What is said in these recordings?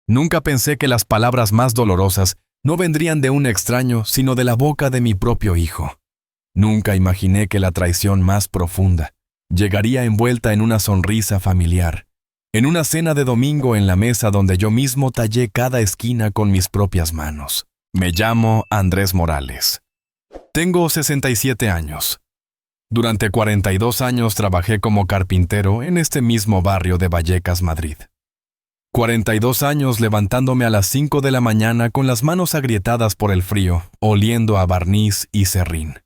Nunca pensé que las palabras más dolorosas no vendrían de un extraño, sino de la boca de mi propio hijo. Nunca imaginé que la traición más profunda llegaría envuelta en una sonrisa familiar, en una cena de domingo en la mesa donde yo mismo tallé cada esquina con mis propias manos. Me llamo Andrés Morales. Tengo 67 años. Durante 42 años trabajé como carpintero en este mismo barrio de Vallecas, Madrid. 42 años levantándome a las 5 de la mañana con las manos agrietadas por el frío, oliendo a barniz y serrín.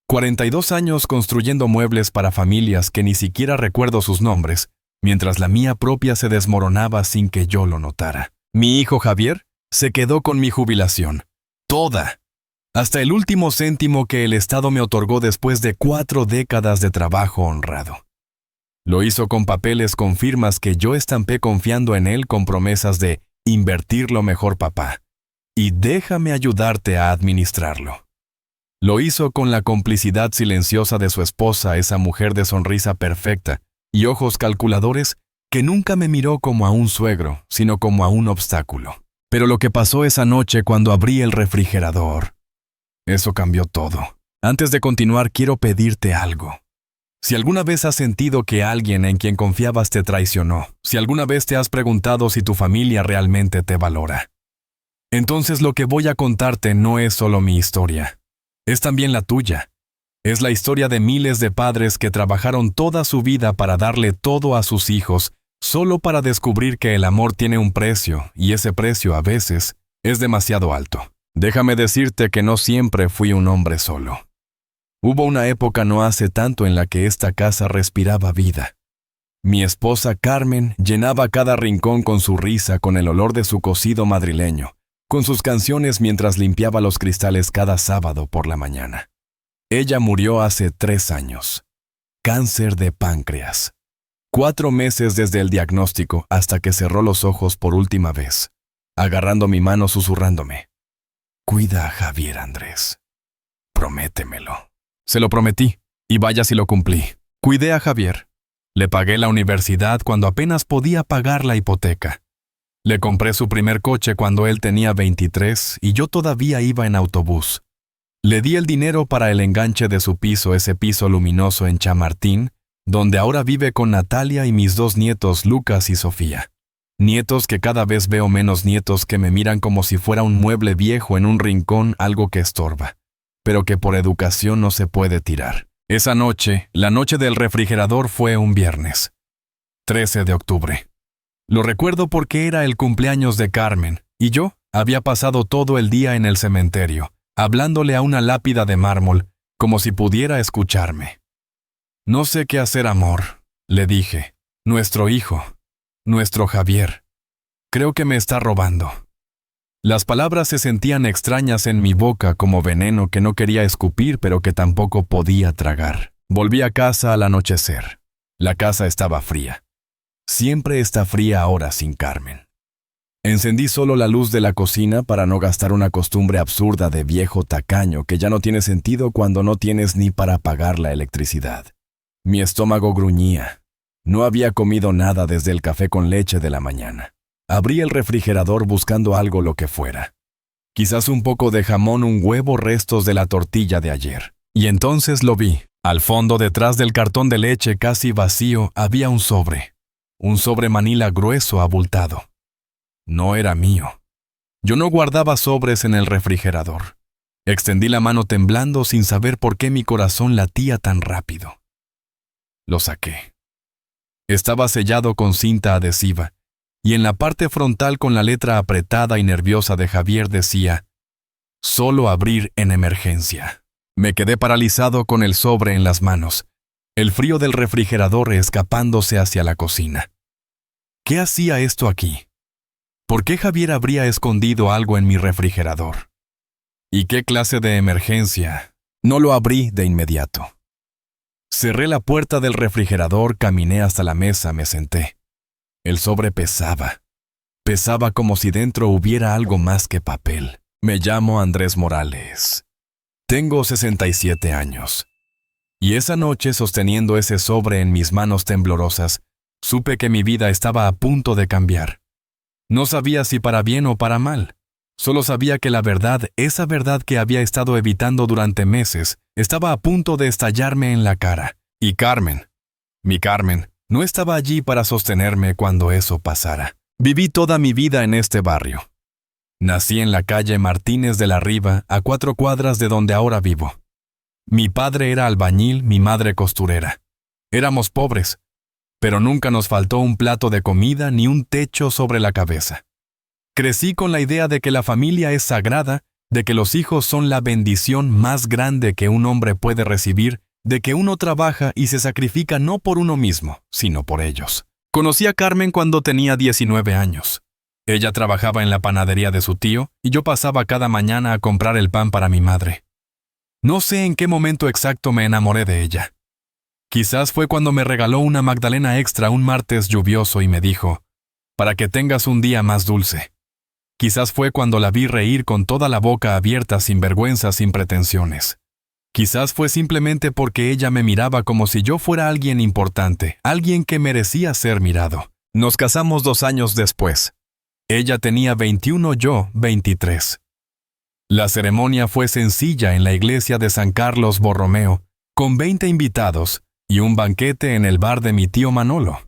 42 años construyendo muebles para familias que ni siquiera recuerdo sus nombres, mientras la mía propia se desmoronaba sin que yo lo notara. Mi hijo Javier se quedó con mi jubilación. Toda. Hasta el último céntimo que el Estado me otorgó después de 4 décadas de trabajo honrado. Lo hizo con papeles con firmas que yo estampé confiando en él con promesas de invertirlo mejor, papá, y déjame ayudarte a administrarlo. Lo hizo con la complicidad silenciosa de su esposa, esa mujer de sonrisa perfecta y ojos calculadores que nunca me miró como a un suegro, sino como a un obstáculo. Pero lo que pasó esa noche cuando abrí el refrigerador, eso cambió todo. Antes de continuar, quiero pedirte algo. Si alguna vez has sentido que alguien en quien confiabas te traicionó, si alguna vez te has preguntado si tu familia realmente te valora, entonces lo que voy a contarte no es solo mi historia, es también la tuya. Es la historia de miles de padres que trabajaron toda su vida para darle todo a sus hijos, solo para descubrir que el amor tiene un precio, y ese precio a veces es demasiado alto. Déjame decirte que no siempre fui un hombre solo. Hubo una época no hace tanto en la que esta casa respiraba vida. Mi esposa Carmen llenaba cada rincón con su risa, con el olor de su cocido madrileño, con sus canciones mientras limpiaba los cristales cada sábado por la mañana. Ella murió hace 3 años. Cáncer de páncreas. 4 meses desde el diagnóstico hasta que cerró los ojos por última vez, agarrando mi mano susurrándome: cuida a Javier, Andrés. Prométemelo. Se lo prometí, y vaya si lo cumplí. Cuidé a Javier. Le pagué la universidad cuando apenas podía pagar la hipoteca. Le compré su primer coche cuando él tenía 23 y yo todavía iba en autobús. Le di el dinero para el enganche de su piso, ese piso luminoso en Chamartín, donde ahora vive con Natalia y mis 2 nietos, Lucas y Sofía. Nietos que cada vez veo menos, nietos que me miran como si fuera un mueble viejo en un rincón, algo que estorba, pero que por educación no se puede tirar. Esa noche, la noche del refrigerador, fue un viernes, 13 de octubre. Lo recuerdo porque era el cumpleaños de Carmen, y yo había pasado todo el día en el cementerio, hablándole a una lápida de mármol, como si pudiera escucharme. No sé qué hacer, amor, le dije. Nuestro hijo, nuestro Javier, creo que me está robando. Las palabras se sentían extrañas en mi boca, como veneno que no quería escupir pero que tampoco podía tragar. Volví a casa al anochecer. La casa estaba fría. Siempre está fría ahora sin Carmen. Encendí solo la luz de la cocina para no gastar una costumbre absurda de viejo tacaño que ya no tiene sentido cuando no tienes ni para pagar la electricidad. Mi estómago gruñía. No había comido nada desde el café con leche de la mañana. Abrí el refrigerador buscando algo, lo que fuera. Quizás un poco de jamón, un huevo, restos de la tortilla de ayer. Y entonces lo vi. Al fondo, detrás del cartón de leche casi vacío, había un sobre. Un sobre manila grueso, abultado. No era mío. Yo no guardaba sobres en el refrigerador. Extendí la mano temblando sin saber por qué mi corazón latía tan rápido. Lo saqué. Estaba sellado con cinta adhesiva, y en la parte frontal, con la letra apretada y nerviosa de Javier, decía: solo abrir en emergencia. Me quedé paralizado con el sobre en las manos, el frío del refrigerador escapándose hacia la cocina. ¿Qué hacía esto aquí? ¿Por qué Javier habría escondido algo en mi refrigerador? ¿Y qué clase de emergencia? No lo abrí de inmediato. Cerré la puerta del refrigerador, caminé hasta la mesa, me senté. El sobre pesaba. Pesaba como si dentro hubiera algo más que papel. Me llamo Andrés Morales. Tengo 67 años. Y esa noche, sosteniendo ese sobre en mis manos temblorosas, supe que mi vida estaba a punto de cambiar. No sabía si para bien o para mal. Solo sabía que la verdad, esa verdad que había estado evitando durante meses, estaba a punto de estallarme en la cara. Y Carmen, mi Carmen, no estaba allí para sostenerme cuando eso pasara. Viví toda mi vida en este barrio. Nací en la calle Martínez de la Riva, a 4 cuadras de donde ahora vivo. Mi padre era albañil, mi madre costurera. Éramos pobres, pero nunca nos faltó un plato de comida ni un techo sobre la cabeza. Crecí con la idea de que la familia es sagrada, de que los hijos son la bendición más grande que un hombre puede recibir, de que uno trabaja y se sacrifica no por uno mismo, sino por ellos. Conocí a Carmen cuando tenía 19 años. Ella trabajaba en la panadería de su tío y yo pasaba cada mañana a comprar el pan para mi madre. No sé en qué momento exacto me enamoré de ella. Quizás fue cuando me regaló una magdalena extra un martes lluvioso y me dijo, para que tengas un día más dulce. Quizás fue cuando la vi reír con toda la boca abierta sin vergüenza, sin pretensiones. Quizás fue simplemente porque ella me miraba como si yo fuera alguien importante, alguien que merecía ser mirado. Nos casamos 2 años después. Ella tenía 21, yo 23. La ceremonia fue sencilla en la iglesia de San Carlos Borromeo, con 20 invitados y un banquete en el bar de mi tío Manolo.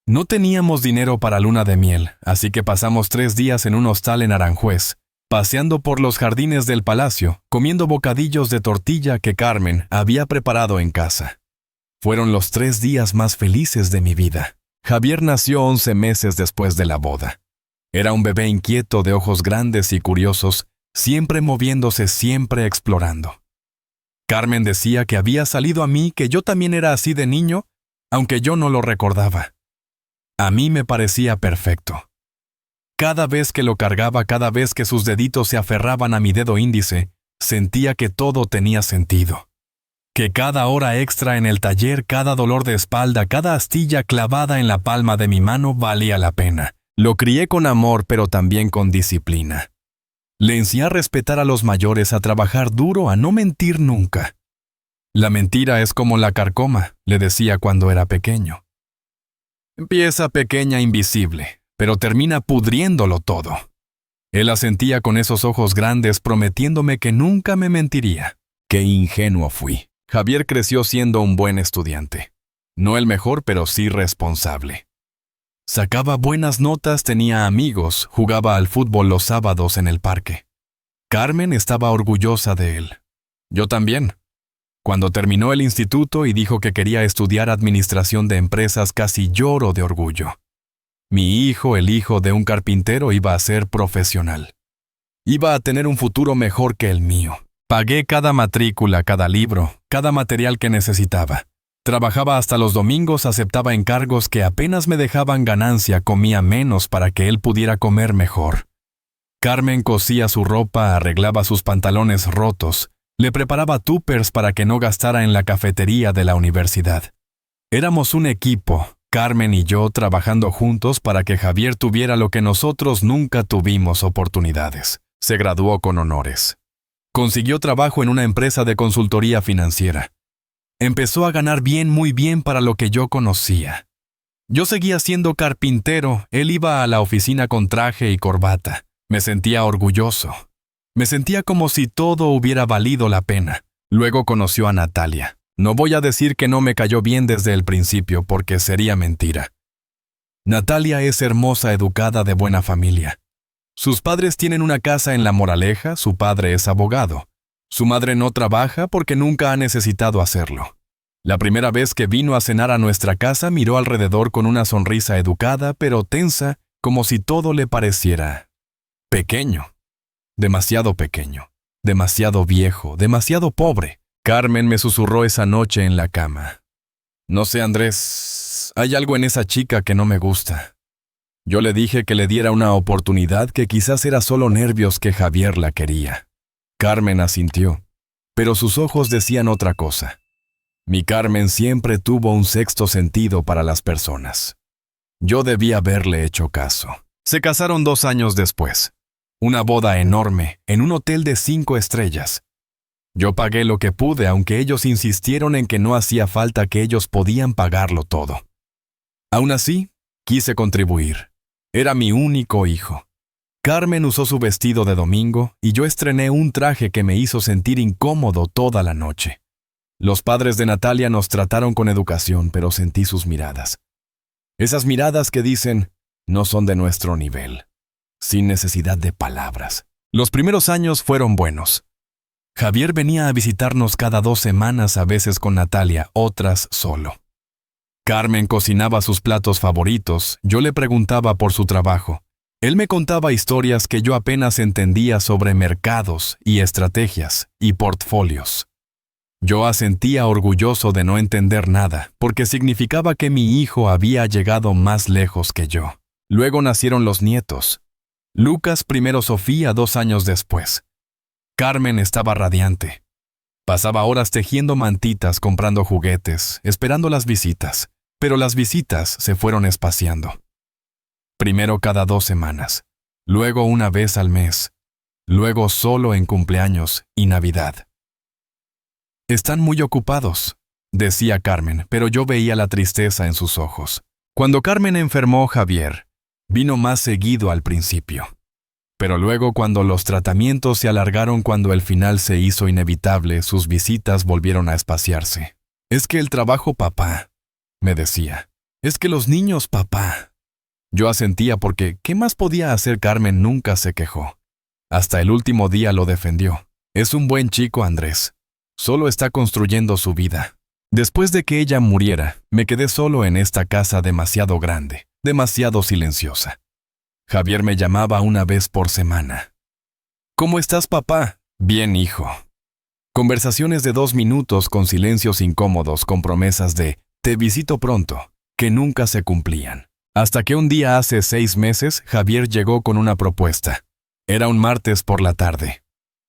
No teníamos dinero para luna de miel, así que pasamos 3 días en un hostal en Aranjuez, paseando por los jardines del palacio, comiendo bocadillos de tortilla que Carmen había preparado en casa. Fueron los 3 días más felices de mi vida. Javier nació 11 meses después de la boda. Era un bebé inquieto de ojos grandes y curiosos, siempre moviéndose, siempre explorando. Carmen decía que había salido a mí, que yo también era así de niño, aunque yo no lo recordaba. A mí me parecía perfecto. Cada vez que lo cargaba, cada vez que sus deditos se aferraban a mi dedo índice, sentía que todo tenía sentido. Que cada hora extra en el taller, cada dolor de espalda, cada astilla clavada en la palma de mi mano valía la pena. Lo crié con amor, pero también con disciplina. Le enseñé a respetar a los mayores, a trabajar duro, a no mentir nunca. La mentira es como la carcoma, le decía cuando era pequeño. Empieza pequeña, invisible, pero termina pudriéndolo todo. Él asentía con esos ojos grandes prometiéndome que nunca me mentiría. Qué ingenuo fui. Javier creció siendo un buen estudiante. No el mejor, pero sí responsable. Sacaba buenas notas, tenía amigos, jugaba al fútbol los sábados en el parque. Carmen estaba orgullosa de él. Yo también. Cuando terminó el instituto y dijo que quería estudiar administración de empresas, casi lloro de orgullo. Mi hijo, el hijo de un carpintero, iba a ser profesional. Iba a tener un futuro mejor que el mío. Pagué cada matrícula, cada libro, cada material que necesitaba. Trabajaba hasta los domingos, aceptaba encargos que apenas me dejaban ganancia, comía menos para que él pudiera comer mejor. Carmen cosía su ropa, arreglaba sus pantalones rotos, le preparaba tuppers para que no gastara en la cafetería de la universidad. Éramos un equipo, Carmen y yo trabajando juntos para que Javier tuviera lo que nosotros nunca tuvimos oportunidades. Se graduó con honores. Consiguió trabajo en una empresa de consultoría financiera. Empezó a ganar bien, muy bien para lo que yo conocía. Yo seguía siendo carpintero, él iba a la oficina con traje y corbata. Me sentía orgulloso. Me sentía como si todo hubiera valido la pena. Luego conoció a Natalia. No voy a decir que no me cayó bien desde el principio, porque sería mentira. Natalia es hermosa, educada, de buena familia. Sus padres tienen una casa en La Moraleja, su padre es abogado. Su madre no trabaja porque nunca ha necesitado hacerlo. La primera vez que vino a cenar a nuestra casa miró alrededor con una sonrisa educada pero tensa, como si todo le pareciera pequeño. Demasiado pequeño, demasiado viejo, demasiado pobre. Carmen me susurró esa noche en la cama. No sé, Andrés, hay algo en esa chica que no me gusta. Yo le dije que le diera una oportunidad, que quizás era solo nervios, que Javier la quería. Carmen asintió, pero sus ojos decían otra cosa. Mi Carmen siempre tuvo un sexto sentido para las personas. Yo debía haberle hecho caso. Se casaron 2 años después. Una boda enorme, en un hotel de 5 estrellas. Yo pagué lo que pude, aunque ellos insistieron en que no hacía falta, que ellos podían pagarlo todo. Aún así, quise contribuir. Era mi único hijo. Carmen usó su vestido de domingo y yo estrené un traje que me hizo sentir incómodo toda la noche. Los padres de Natalia nos trataron con educación, pero sentí sus miradas. Esas miradas que dicen, no son de nuestro nivel, sin necesidad de palabras. Los primeros años fueron buenos. Javier venía a visitarnos cada 2 semanas, a veces con Natalia, otras solo. Carmen cocinaba sus platos favoritos, yo le preguntaba por su trabajo. Él me contaba historias que yo apenas entendía sobre mercados y estrategias y portfolios. Yo asentía orgulloso de no entender nada, porque significaba que mi hijo había llegado más lejos que yo. Luego nacieron los nietos. Lucas primero, Sofía 2 años después. Carmen estaba radiante. Pasaba horas tejiendo mantitas, comprando juguetes, esperando las visitas. Pero las visitas se fueron espaciando. Primero cada 2 semanas, luego una vez al mes, luego solo en cumpleaños y Navidad. Están muy ocupados, decía Carmen, pero yo veía la tristeza en sus ojos. Cuando Carmen enfermó, Javier vino más seguido al principio. Pero luego, cuando los tratamientos se alargaron, cuando el final se hizo inevitable, sus visitas volvieron a espaciarse. Es que el trabajo, papá, me decía. Es que los niños, papá. Yo asentía porque, ¿qué más podía hacer? Carmen nunca se quejó. Hasta el último día lo defendió. Es un buen chico, Andrés. Solo está construyendo su vida. Después de que ella muriera, me quedé solo en esta casa demasiado grande, demasiado silenciosa. Javier me llamaba una vez por semana. ¿Cómo estás, papá? Bien, hijo. Conversaciones de 2 minutos con silencios incómodos, con promesas de «te visito pronto», que nunca se cumplían. Hasta que un día hace 6 meses, Javier llegó con una propuesta. Era un martes por la tarde.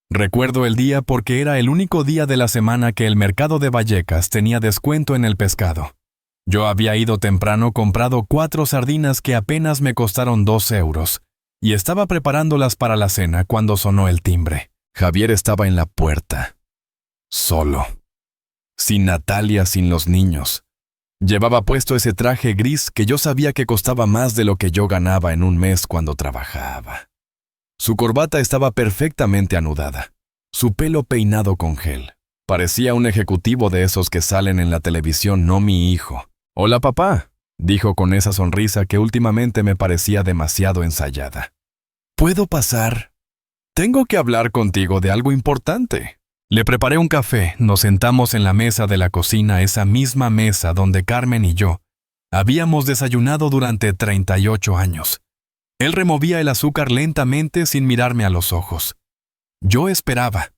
Recuerdo el día porque era el único día de la semana que el mercado de Vallecas tenía descuento en el pescado. Yo había ido temprano, comprado 4 sardinas que apenas me costaron 2 euros, y estaba preparándolas para la cena cuando sonó el timbre. Javier estaba en la puerta. Solo. Sin Natalia, sin los niños. Llevaba puesto ese traje gris que yo sabía que costaba más de lo que yo ganaba en un mes cuando trabajaba. Su corbata estaba perfectamente anudada, su pelo peinado con gel. Parecía un ejecutivo de esos que salen en la televisión, no mi hijo. «Hola, papá», dijo con esa sonrisa que últimamente me parecía demasiado ensayada. «¿Puedo pasar? Tengo que hablar contigo de algo importante». Le preparé un café, nos sentamos en la mesa de la cocina, esa misma mesa donde Carmen y yo habíamos desayunado durante 38 años. Él removía el azúcar lentamente sin mirarme a los ojos. Yo esperaba.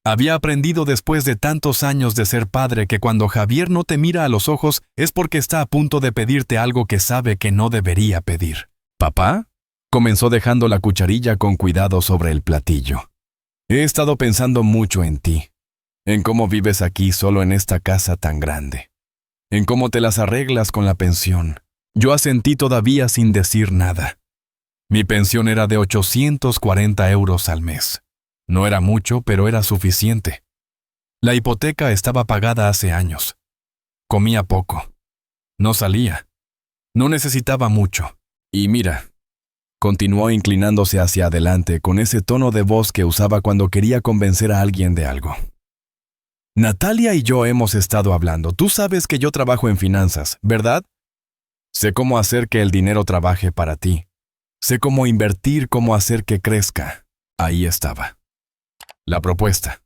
Había aprendido después de tantos años de ser padre que cuando Javier no te mira a los ojos es porque está a punto de pedirte algo que sabe que no debería pedir. «¿Papá?», comenzó dejando la cucharilla con cuidado sobre el platillo. «He estado pensando mucho en ti, en cómo vives aquí solo en esta casa tan grande, en cómo te las arreglas con la pensión». Yo asentí todavía sin decir nada. Mi pensión era de 840 euros al mes. No era mucho, pero era suficiente. La hipoteca estaba pagada hace años. Comía poco. No salía. No necesitaba mucho. Y mira, continuó inclinándose hacia adelante con ese tono de voz que usaba cuando quería convencer a alguien de algo. Natalia y yo hemos estado hablando. Tú sabes que yo trabajo en finanzas, ¿verdad? Sé cómo hacer que el dinero trabaje para ti. Sé cómo invertir, cómo hacer que crezca. Ahí estaba. La propuesta.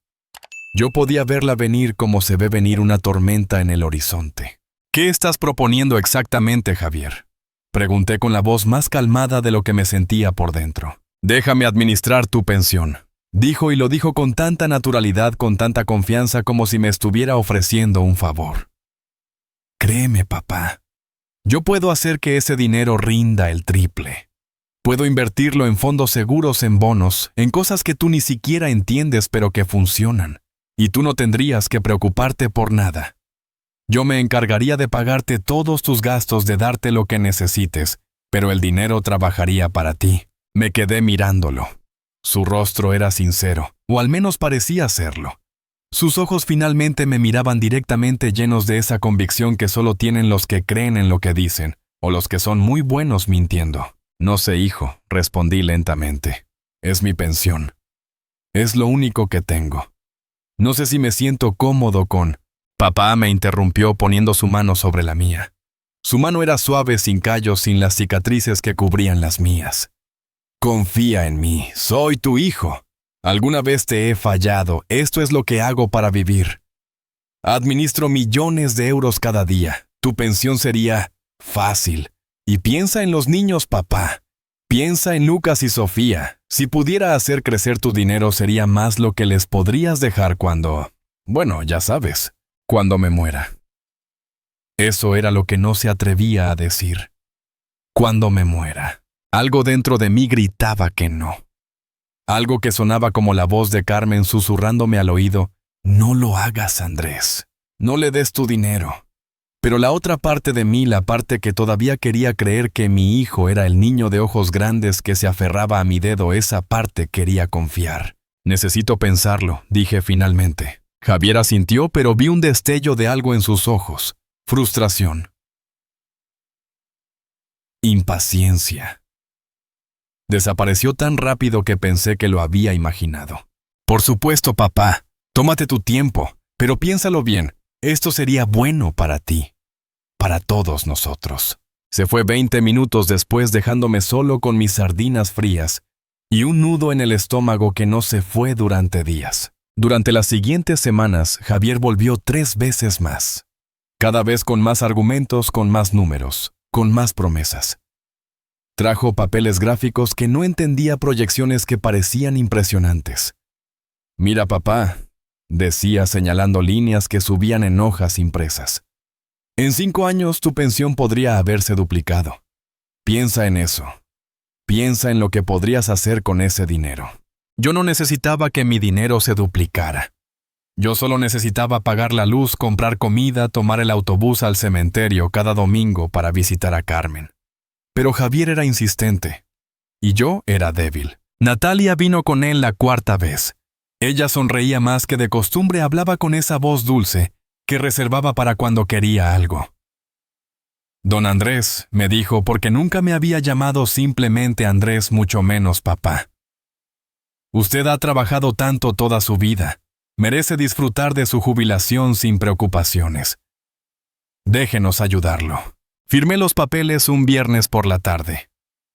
Yo podía verla venir como se ve venir una tormenta en el horizonte. ¿Qué estás proponiendo exactamente, Javier?, pregunté con la voz más calmada de lo que me sentía por dentro. «Déjame administrar tu pensión», dijo, y lo dijo con tanta naturalidad, con tanta confianza, como si me estuviera ofreciendo un favor. «Créeme, papá, yo puedo hacer que ese dinero rinda el triple. Puedo invertirlo en fondos seguros, en bonos, en cosas que tú ni siquiera entiendes pero que funcionan. Y tú no tendrías que preocuparte por nada. Yo me encargaría de pagarte todos tus gastos, de darte lo que necesites, pero el dinero trabajaría para ti». Me quedé mirándolo. Su rostro era sincero, o al menos parecía serlo. Sus ojos finalmente me miraban directamente, llenos de esa convicción que solo tienen los que creen en lo que dicen, o los que son muy buenos mintiendo. No sé, hijo, respondí lentamente. Es mi pensión. Es lo único que tengo. No sé si me siento cómodo con... Papá me interrumpió poniendo su mano sobre la mía. Su mano era suave, sin callos, sin las cicatrices que cubrían las mías. Confía en mí, soy tu hijo. Alguna vez te he fallado, esto es lo que hago para vivir. Administro millones de euros cada día. Tu pensión sería fácil. Y piensa en los niños, papá. Piensa en Lucas y Sofía. Si pudiera hacer crecer tu dinero sería más lo que les podrías dejar cuando... Bueno, ya sabes, cuando me muera. Eso era lo que no se atrevía a decir. Cuando me muera. Algo dentro de mí gritaba que no. Algo que sonaba como la voz de Carmen susurrándome al oído. No lo hagas, Andrés. No le des tu dinero. Pero la otra parte de mí, la parte que todavía quería creer que mi hijo era el niño de ojos grandes que se aferraba a mi dedo, esa parte quería confiar. Necesito pensarlo, dije finalmente. Javier asintió, pero vi un destello de algo en sus ojos. Frustración. Impaciencia. Desapareció tan rápido que pensé que lo había imaginado. Por supuesto, papá. Tómate tu tiempo, pero piénsalo bien. Esto sería bueno para ti. Para todos nosotros. Se fue 20 minutos después dejándome solo con mis sardinas frías y un nudo en el estómago que no se fue durante días. Durante las siguientes semanas, Javier volvió 3 veces más. Cada vez con más argumentos, con más números, con más promesas. Trajo papeles gráficos que no entendía, proyecciones que parecían impresionantes. Mira, papá, decía señalando líneas que subían en hojas impresas. En 5 años tu pensión podría haberse duplicado. Piensa en eso. Piensa en lo que podrías hacer con ese dinero. Yo no necesitaba que mi dinero se duplicara. Yo solo necesitaba pagar la luz, comprar comida, tomar el autobús al cementerio cada domingo para visitar a Carmen. Pero Javier era insistente. Y yo era débil. Natalia vino con él la 4ª vez. Ella sonreía más que de costumbre, hablaba con esa voz dulce que reservaba para cuando quería algo. Don Andrés, me dijo, porque nunca me había llamado simplemente Andrés, mucho menos papá. Usted ha trabajado tanto toda su vida. Merece disfrutar de su jubilación sin preocupaciones. Déjenos ayudarlo. Firmé los papeles un viernes por la tarde.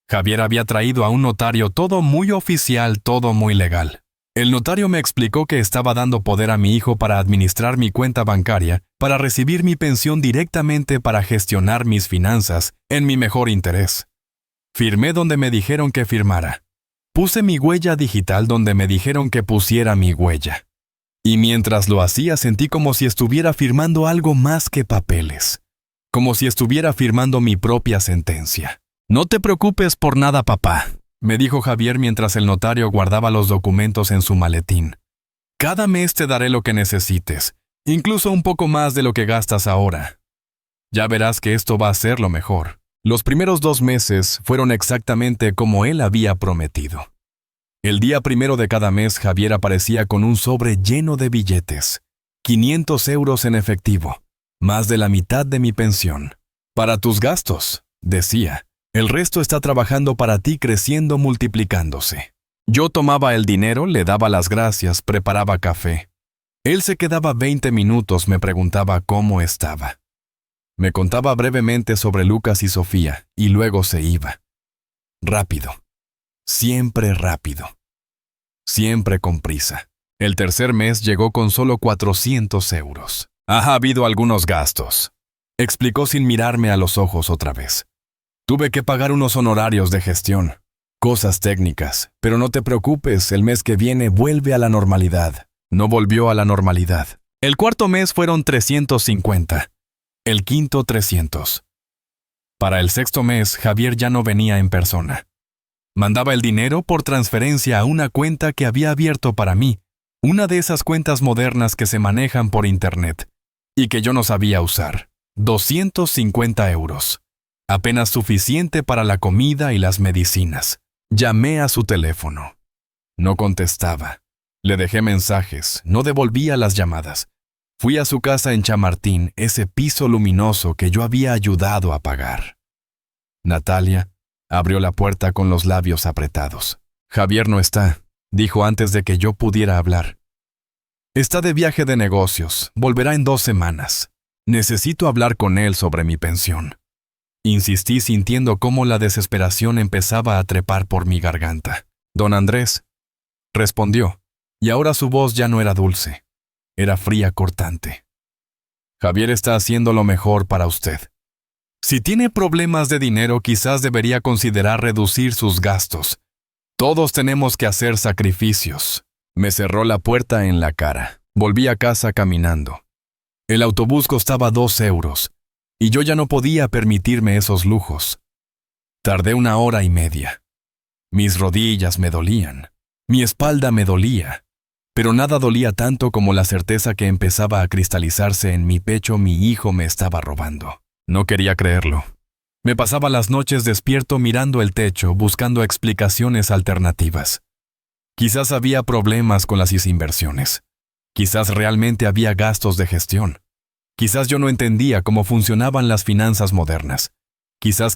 Javier había traído a un notario, todo muy oficial, todo muy legal. El notario me explicó que estaba dando poder a mi hijo para administrar mi cuenta bancaria, para recibir mi pensión directamente, para gestionar mis finanzas en mi mejor interés. Firmé donde me dijeron que firmara. Puse mi huella digital donde me dijeron que pusiera mi huella. Y mientras lo hacía sentí como si estuviera firmando algo más que papeles. Como si estuviera firmando mi propia sentencia. No te preocupes por nada, papá, me dijo Javier mientras el notario guardaba los documentos en su maletín. Cada mes te daré lo que necesites, incluso un poco más de lo que gastas ahora. Ya verás que esto va a ser lo mejor. Los primeros 2 meses fueron exactamente como él había prometido. El día 1 de cada mes Javier aparecía con un sobre lleno de billetes. 500 euros en efectivo, más de la mitad de mi pensión. Para tus gastos, decía. El resto está trabajando para ti, creciendo, multiplicándose. Yo tomaba el dinero, le daba las gracias, preparaba café. Él se quedaba 20 minutos, me preguntaba cómo estaba. Me contaba brevemente sobre Lucas y Sofía, y luego se iba. Rápido. Siempre rápido. Siempre con prisa. El tercer mes llegó con solo 400 euros. Ha habido algunos gastos, explicó sin mirarme a los ojos otra vez. Tuve que pagar unos honorarios de gestión, cosas técnicas, pero no te preocupes, el mes que viene vuelve a la normalidad. No volvió a la normalidad. El cuarto mes fueron 350, el quinto 300. Para el sexto mes, Javier ya no venía en persona. Mandaba el dinero por transferencia a una cuenta que había abierto para mí, una de esas cuentas modernas que se manejan por internet, y que yo no sabía usar. 250 euros. Apenas suficiente para la comida y las medicinas. Llamé a su teléfono. No contestaba. Le dejé mensajes, no devolvía las llamadas. Fui a su casa en Chamartín, ese piso luminoso que yo había ayudado a pagar. Natalia, Abrió la puerta con los labios apretados. Javier no está, dijo antes de que yo pudiera hablar. Está de viaje de negocios, volverá en 2 semanas. Necesito hablar con él sobre mi pensión. Insistí sintiendo cómo la desesperación empezaba a trepar por mi garganta. Don Andrés, respondió, y ahora su voz ya no era dulce, era fría cortante. Javier está haciendo lo mejor para usted. Si tiene problemas de dinero, quizás debería considerar reducir sus gastos. Todos tenemos que hacer sacrificios. Me cerró la puerta en la cara. Volví a casa caminando. El autobús costaba 2 euros, y yo ya no podía permitirme esos lujos. Tardé 1 hora y media. Mis rodillas me dolían, mi espalda me dolía, pero nada dolía tanto como la certeza que empezaba a cristalizarse en mi pecho: mi hijo me estaba robando. No quería creerlo. Me pasaba las noches despierto mirando el techo, buscando explicaciones alternativas. Quizás había problemas con las inversiones. Quizás realmente había gastos de gestión. Quizás yo no entendía cómo funcionaban las finanzas modernas. Quizás.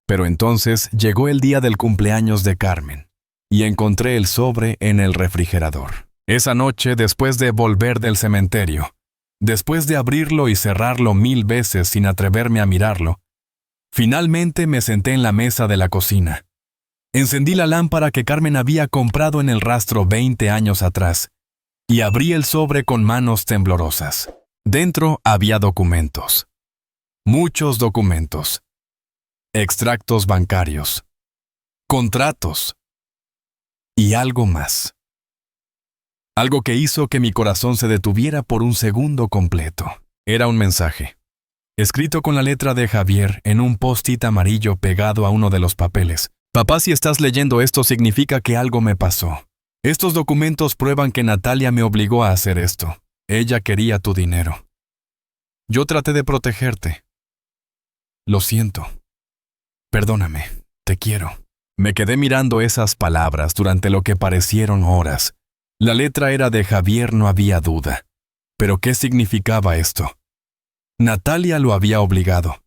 Pero entonces llegó el día del cumpleaños de Carmen, y encontré el sobre en el refrigerador. Esa noche, después de volver del cementerio, después de abrirlo y cerrarlo 1000 veces sin atreverme a mirarlo, finalmente me senté en la mesa de la cocina. Encendí la lámpara que Carmen había comprado en el rastro 20 años atrás, y abrí el sobre con manos temblorosas. Dentro había documentos. Muchos documentos. Extractos bancarios. Contratos. Y algo más. Algo que hizo que mi corazón se detuviera por un segundo completo. Era un mensaje, escrito con la letra de Javier en un post-it amarillo pegado a uno de los papeles. Papá, si estás leyendo esto, significa que algo me pasó. Estos documentos prueban que Natalia me obligó a hacer esto. Ella quería tu dinero. Yo traté de protegerte. Lo siento. Perdóname, te quiero. Me quedé mirando esas palabras durante lo que parecieron horas. La letra era de Javier, no había duda. ¿Pero qué significaba esto? Natalia lo había obligado.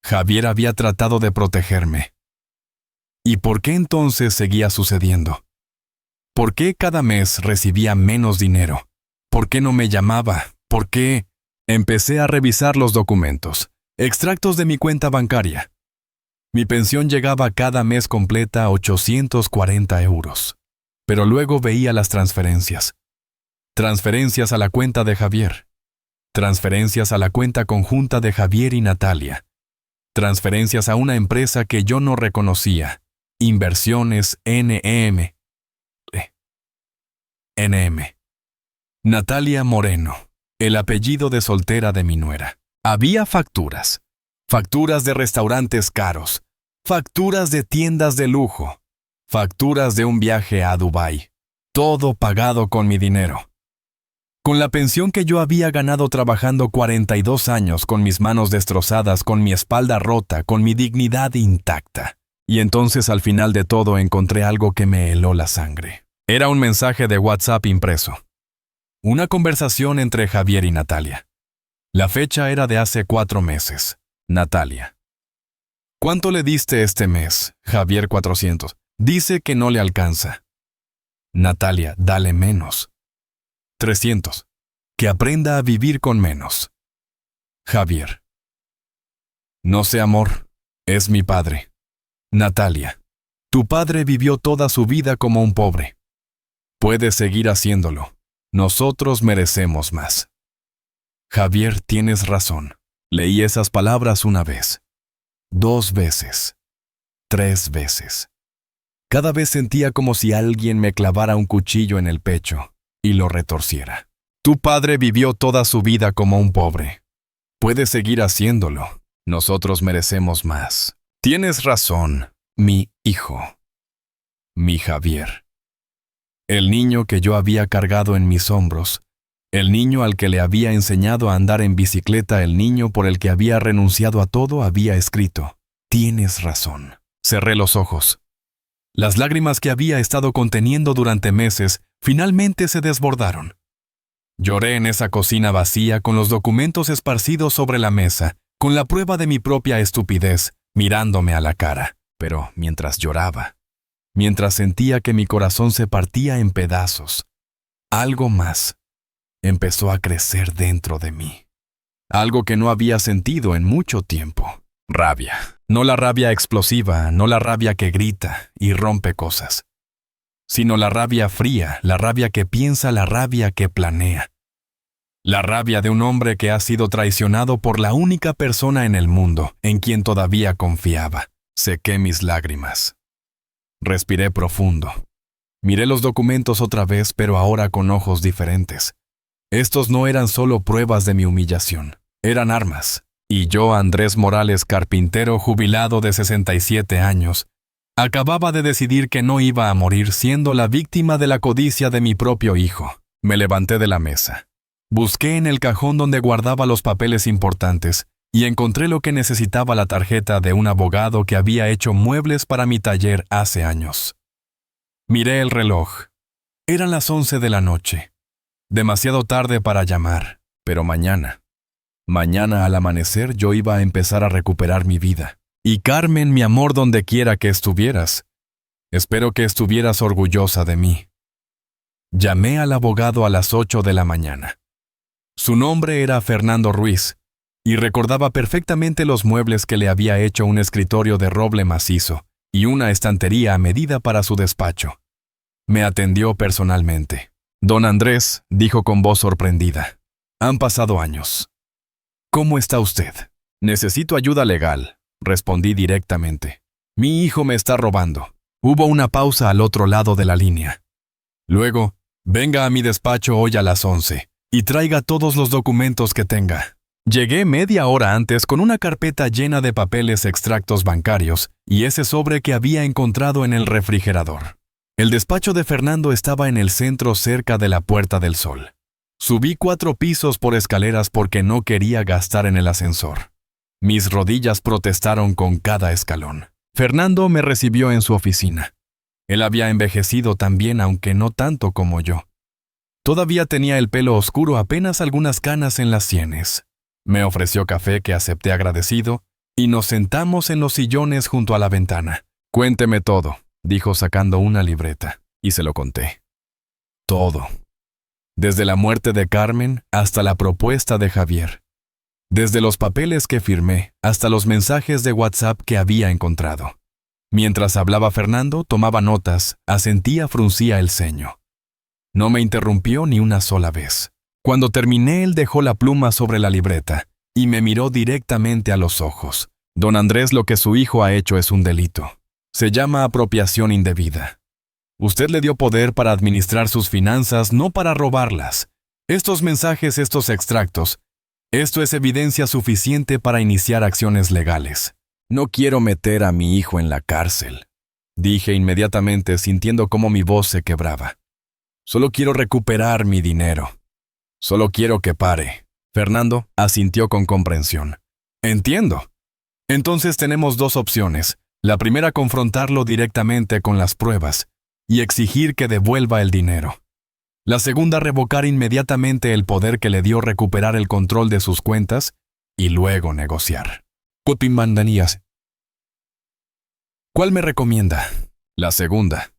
Javier había tratado de protegerme. ¿Y por qué entonces seguía sucediendo? ¿Por qué cada mes recibía menos dinero? ¿Por qué no me llamaba? ¿Por qué? Empecé a revisar los documentos, extractos de mi cuenta bancaria. Mi pensión llegaba cada mes completa a 840 euros. Pero luego veía las transferencias. Transferencias a la cuenta de Javier. Transferencias a la cuenta conjunta de Javier y Natalia. Transferencias a una empresa que yo no reconocía. Inversiones NM. Natalia Moreno, el apellido de soltera de mi nuera. Había facturas. Facturas de restaurantes caros. Facturas de tiendas de lujo. Facturas de un viaje a Dubái. Todo pagado con mi dinero. Con la pensión que yo había ganado trabajando 42 años, con mis manos destrozadas, con mi espalda rota, con mi dignidad intacta. Y entonces al final de todo encontré algo que me heló la sangre. Era un mensaje de WhatsApp impreso. Una conversación entre Javier y Natalia. La fecha era de hace 4 meses. Natalia. ¿Cuánto le diste este mes? Javier, 400. Dice que no le alcanza. Natalia, dale menos. 300. Que aprenda a vivir con menos. Javier. No sé, amor. Es mi padre. Natalia. Tu padre vivió toda su vida como un pobre. Puedes seguir haciéndolo. Nosotros merecemos más. Javier, tienes razón. Leí esas palabras 1 vez. 2 veces. 3 veces. Cada vez sentía como si alguien me clavara un cuchillo en el pecho y lo retorciera. Tu padre vivió toda su vida como un pobre. Puedes seguir haciéndolo. Nosotros merecemos más. Tienes razón, mi hijo. Mi Javier. El niño que yo había cargado en mis hombros. El niño al que le había enseñado a andar en bicicleta, el niño por el que había renunciado a todo, había escrito: tienes razón. Cerré los ojos. Las lágrimas que había estado conteniendo durante meses finalmente se desbordaron. Lloré en esa cocina vacía, con los documentos esparcidos sobre la mesa, con la prueba de mi propia estupidez, mirándome a la cara, pero mientras lloraba, mientras sentía que mi corazón se partía en pedazos, algo más empezó a crecer dentro de mí. Algo que no había sentido en mucho tiempo. Rabia. No la rabia explosiva, no la rabia que grita y rompe cosas, sino la rabia fría, la rabia que piensa, la rabia que planea. La rabia de un hombre que ha sido traicionado por la única persona en el mundo en quien todavía confiaba. Sequé mis lágrimas. Respiré profundo. Miré los documentos otra vez, pero ahora con ojos diferentes. Estos no eran solo pruebas de mi humillación, eran armas. Y yo, Andrés Morales, carpintero jubilado de 67 años, acababa de decidir que no iba a morir siendo la víctima de la codicia de mi propio hijo. Me levanté de la mesa. Busqué en el cajón donde guardaba los papeles importantes y encontré lo que necesitaba: la tarjeta de un abogado que había hecho muebles para mi taller hace años. Miré el reloj. Eran las 11 de la noche. Demasiado tarde para llamar, pero mañana al amanecer yo iba a empezar a recuperar mi vida. Y Carmen, mi amor, donde quiera que estuvieras, espero que estuvieras orgullosa de mí. Llamé al abogado a las 8 de la mañana. Su nombre era Fernando Ruiz, y recordaba perfectamente los muebles que le había hecho: un escritorio de roble macizo y una estantería a medida para su despacho. Me atendió personalmente. Don Andrés, dijo con voz sorprendida, han pasado años. ¿Cómo está usted? Necesito ayuda legal, respondí directamente. Mi hijo me está robando. Hubo una pausa al otro lado de la línea. Luego, venga a mi despacho hoy a las 11 y traiga todos los documentos que tenga. Llegué media hora antes con una carpeta llena de papeles, extractos bancarios y ese sobre que había encontrado en el refrigerador. El despacho de Fernando estaba en el centro, cerca de la Puerta del Sol. Subí 4 pisos por escaleras porque no quería gastar en el ascensor. Mis rodillas protestaron con cada escalón. Fernando me recibió en su oficina. Él había envejecido también, aunque no tanto como yo. Todavía tenía el pelo oscuro, apenas algunas canas en las sienes. Me ofreció café, que acepté agradecido, y nos sentamos en los sillones junto a la ventana. Cuénteme todo, dijo sacando una libreta, y se lo conté. Todo. Desde la muerte de Carmen hasta la propuesta de Javier. Desde los papeles que firmé hasta los mensajes de WhatsApp que había encontrado. Mientras hablaba Fernando, tomaba notas, asentía, fruncía el ceño. No me interrumpió ni una sola vez. Cuando terminé, él dejó la pluma sobre la libreta y me miró directamente a los ojos. Don Andrés, lo que su hijo ha hecho es un delito. Se llama apropiación indebida. Usted le dio poder para administrar sus finanzas, no para robarlas. Estos mensajes, estos extractos, esto es evidencia suficiente para iniciar acciones legales. No quiero meter a mi hijo en la cárcel, dije inmediatamente, sintiendo cómo mi voz se quebraba. Solo quiero recuperar mi dinero. Solo quiero que pare. Fernando asintió con comprensión. Entiendo. Entonces tenemos 2 opciones. La primera, confrontarlo directamente con las pruebas y exigir que devuelva el dinero. La segunda, revocar inmediatamente el poder que le dio, recuperar el control de sus cuentas y luego negociar. ¿Cuál me recomienda? La segunda.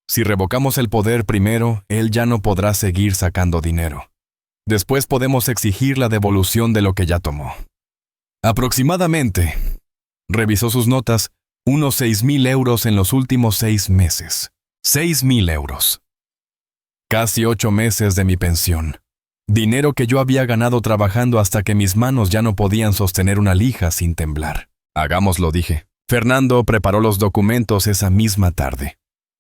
Si revocamos el poder primero, él ya no podrá seguir sacando dinero. Después podemos exigir la devolución de lo que ya tomó. Aproximadamente, revisó sus notas, unos 6,000 euros en los últimos 6 meses. 6,000 euros. Casi 8 meses de mi pensión. Dinero que yo había ganado trabajando hasta que mis manos ya no podían sostener una lija sin temblar. Hagámoslo, dije. Fernando preparó los documentos esa misma tarde.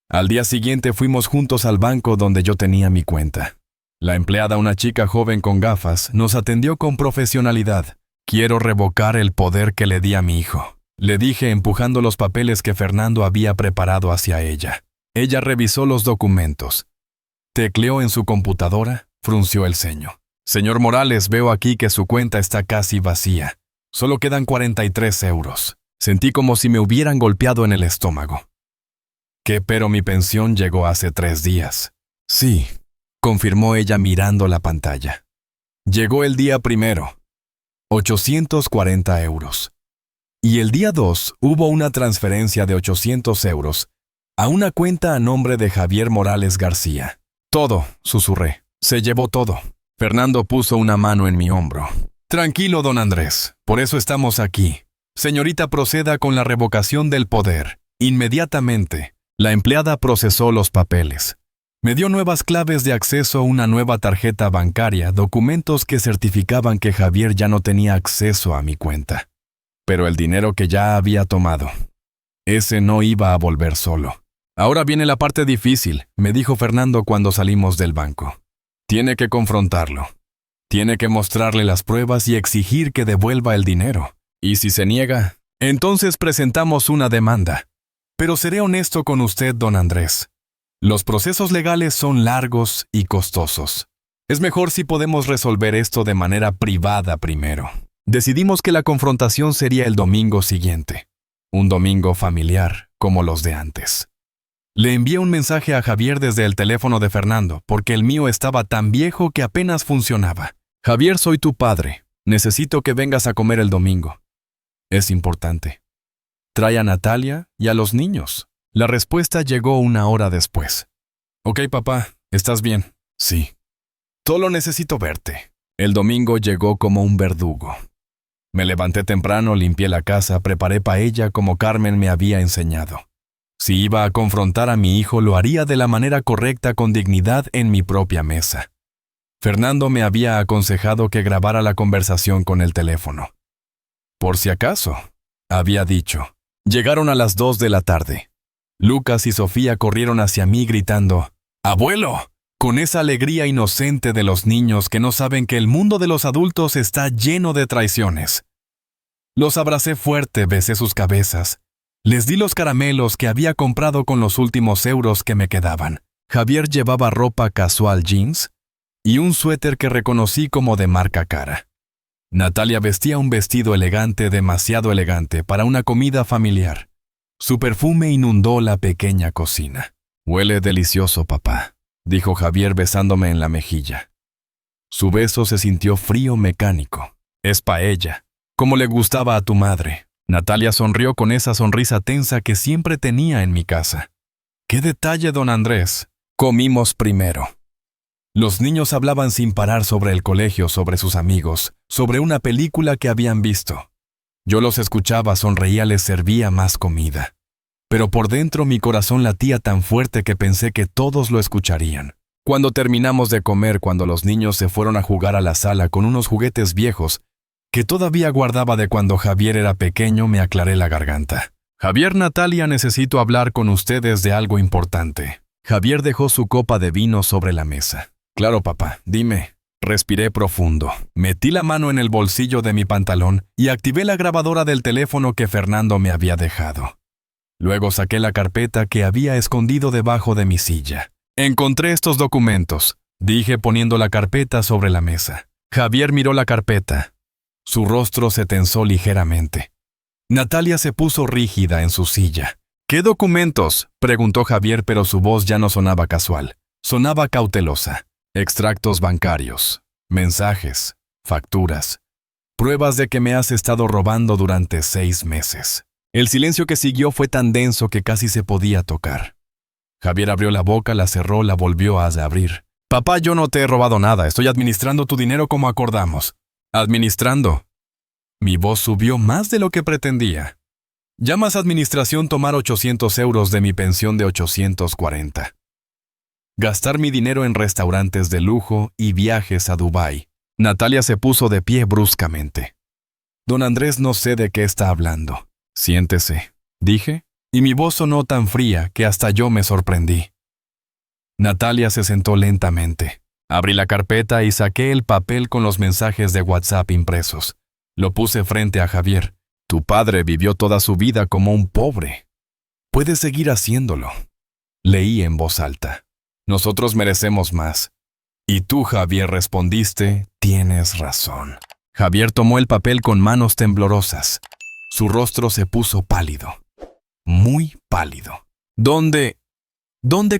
Al día siguiente fuimos juntos al banco donde yo tenía mi cuenta. La empleada, una chica joven con gafas, nos atendió con profesionalidad. Quiero revocar el poder que le di a mi hijo, le dije, empujando los papeles que Fernando había preparado hacia ella. Ella revisó los documentos. Tecleó en su computadora, frunció el ceño. Señor Morales, veo aquí que su cuenta está casi vacía. Solo quedan 43 euros. Sentí como si me hubieran golpeado en el estómago. ¿Qué? Pero mi pensión llegó hace 3 días. Sí, confirmó ella mirando la pantalla. Llegó el día primero. 840 euros. Y el día 2 hubo una transferencia de 800 euros a una cuenta a nombre de Javier Morales García. Todo, susurré. Se llevó todo. Fernando puso una mano en mi hombro. Tranquilo, don Andrés. Por eso estamos aquí. Señorita, proceda con la revocación del poder. Inmediatamente, la empleada procesó los papeles. Me dio nuevas claves de acceso, una nueva tarjeta bancaria, documentos que certificaban que Javier ya no tenía acceso a mi cuenta. Pero el dinero que ya había tomado, ese no iba a volver solo. Ahora viene la parte difícil, me dijo Fernando cuando salimos del banco. Tiene que confrontarlo. Tiene que mostrarle las pruebas y exigir que devuelva el dinero. Y si se niega, entonces presentamos una demanda. Pero seré honesto con usted, don Andrés. Los procesos legales son largos y costosos. Es mejor si podemos resolver esto de manera privada primero. Decidimos que la confrontación sería el domingo siguiente. Un domingo familiar, como los de antes. Le envié un mensaje a Javier desde el teléfono de Fernando, porque el mío estaba tan viejo que apenas funcionaba. Javier, soy tu padre. Necesito que vengas a comer el domingo. Es importante. Trae a Natalia y a los niños. La respuesta llegó una hora después. Ok, papá, ¿estás bien? Sí. Solo necesito verte. El domingo llegó como un verdugo. Me levanté temprano, limpié la casa, preparé paella como Carmen me había enseñado. Si iba a confrontar a mi hijo, lo haría de la manera correcta, con dignidad, en mi propia mesa. Fernando me había aconsejado que grabara la conversación con el teléfono. Por si acaso, había dicho. Llegaron a las 2 de la tarde. Lucas y Sofía corrieron hacia mí gritando, ¡Abuelo!, con esa alegría inocente de los niños que no saben que el mundo de los adultos está lleno de traiciones. Los abracé fuerte, besé sus cabezas. Les di los caramelos que había comprado con los últimos euros que me quedaban. Javier llevaba ropa casual jeans y un suéter que reconocí como de marca cara. Natalia vestía un vestido elegante, demasiado elegante, para una comida familiar. Su perfume inundó la pequeña cocina. Huele delicioso, papá, dijo Javier besándome en la mejilla. Su beso se sintió frío, mecánico. Es paella, como le gustaba a tu madre. Natalia sonrió con esa sonrisa tensa que siempre tenía en mi casa. ¡Qué detalle, don Andrés! Comimos primero. Los niños hablaban sin parar sobre el colegio, sobre sus amigos, sobre una película que habían visto. Yo los escuchaba, sonreía, les servía más comida. Pero por dentro mi corazón latía tan fuerte que pensé que todos lo escucharían. Cuando terminamos de comer, cuando los niños se fueron a jugar a la sala con unos juguetes viejos que todavía guardaba de cuando Javier era pequeño, me aclaré la garganta. Javier, Natalia, necesito hablar con ustedes de algo importante. Javier dejó su copa de vino sobre la mesa. Claro, papá, dime. Respiré profundo. Metí la mano en el bolsillo de mi pantalón y activé la grabadora del teléfono que Fernando me había dejado. Luego saqué la carpeta que había escondido debajo de mi silla. Encontré estos documentos, dije poniendo la carpeta sobre la mesa. Javier miró la carpeta. Su rostro se tensó ligeramente. Natalia se puso rígida en su silla. ¿Qué documentos?, preguntó Javier, pero su voz ya no sonaba casual. Sonaba cautelosa. Extractos bancarios, mensajes, facturas, pruebas de que me has estado robando durante 6 meses. El silencio que siguió fue tan denso que casi se podía tocar. Javier abrió la boca, la cerró, la volvió a abrir. Papá, yo no te he robado nada, estoy administrando tu dinero como acordamos. ¿Administrando? Mi voz subió más de lo que pretendía. Llamas a administración tomar 800 euros de mi pensión de 840. Gastar mi dinero en restaurantes de lujo y viajes a Dubái. Natalia se puso de pie bruscamente. Don Andrés, no sé de qué está hablando. Siéntese, dije, y mi voz sonó tan fría que hasta yo me sorprendí. Natalia se sentó lentamente. Abrí la carpeta y saqué el papel con los mensajes de WhatsApp impresos. Lo puse frente a Javier. Tu padre vivió toda su vida como un pobre. Puedes seguir haciéndolo. Leí en voz alta. Nosotros merecemos más. Y tú, Javier, respondiste, tienes razón. Javier tomó el papel con manos temblorosas. Su rostro se puso pálido. Muy pálido. ¿Dónde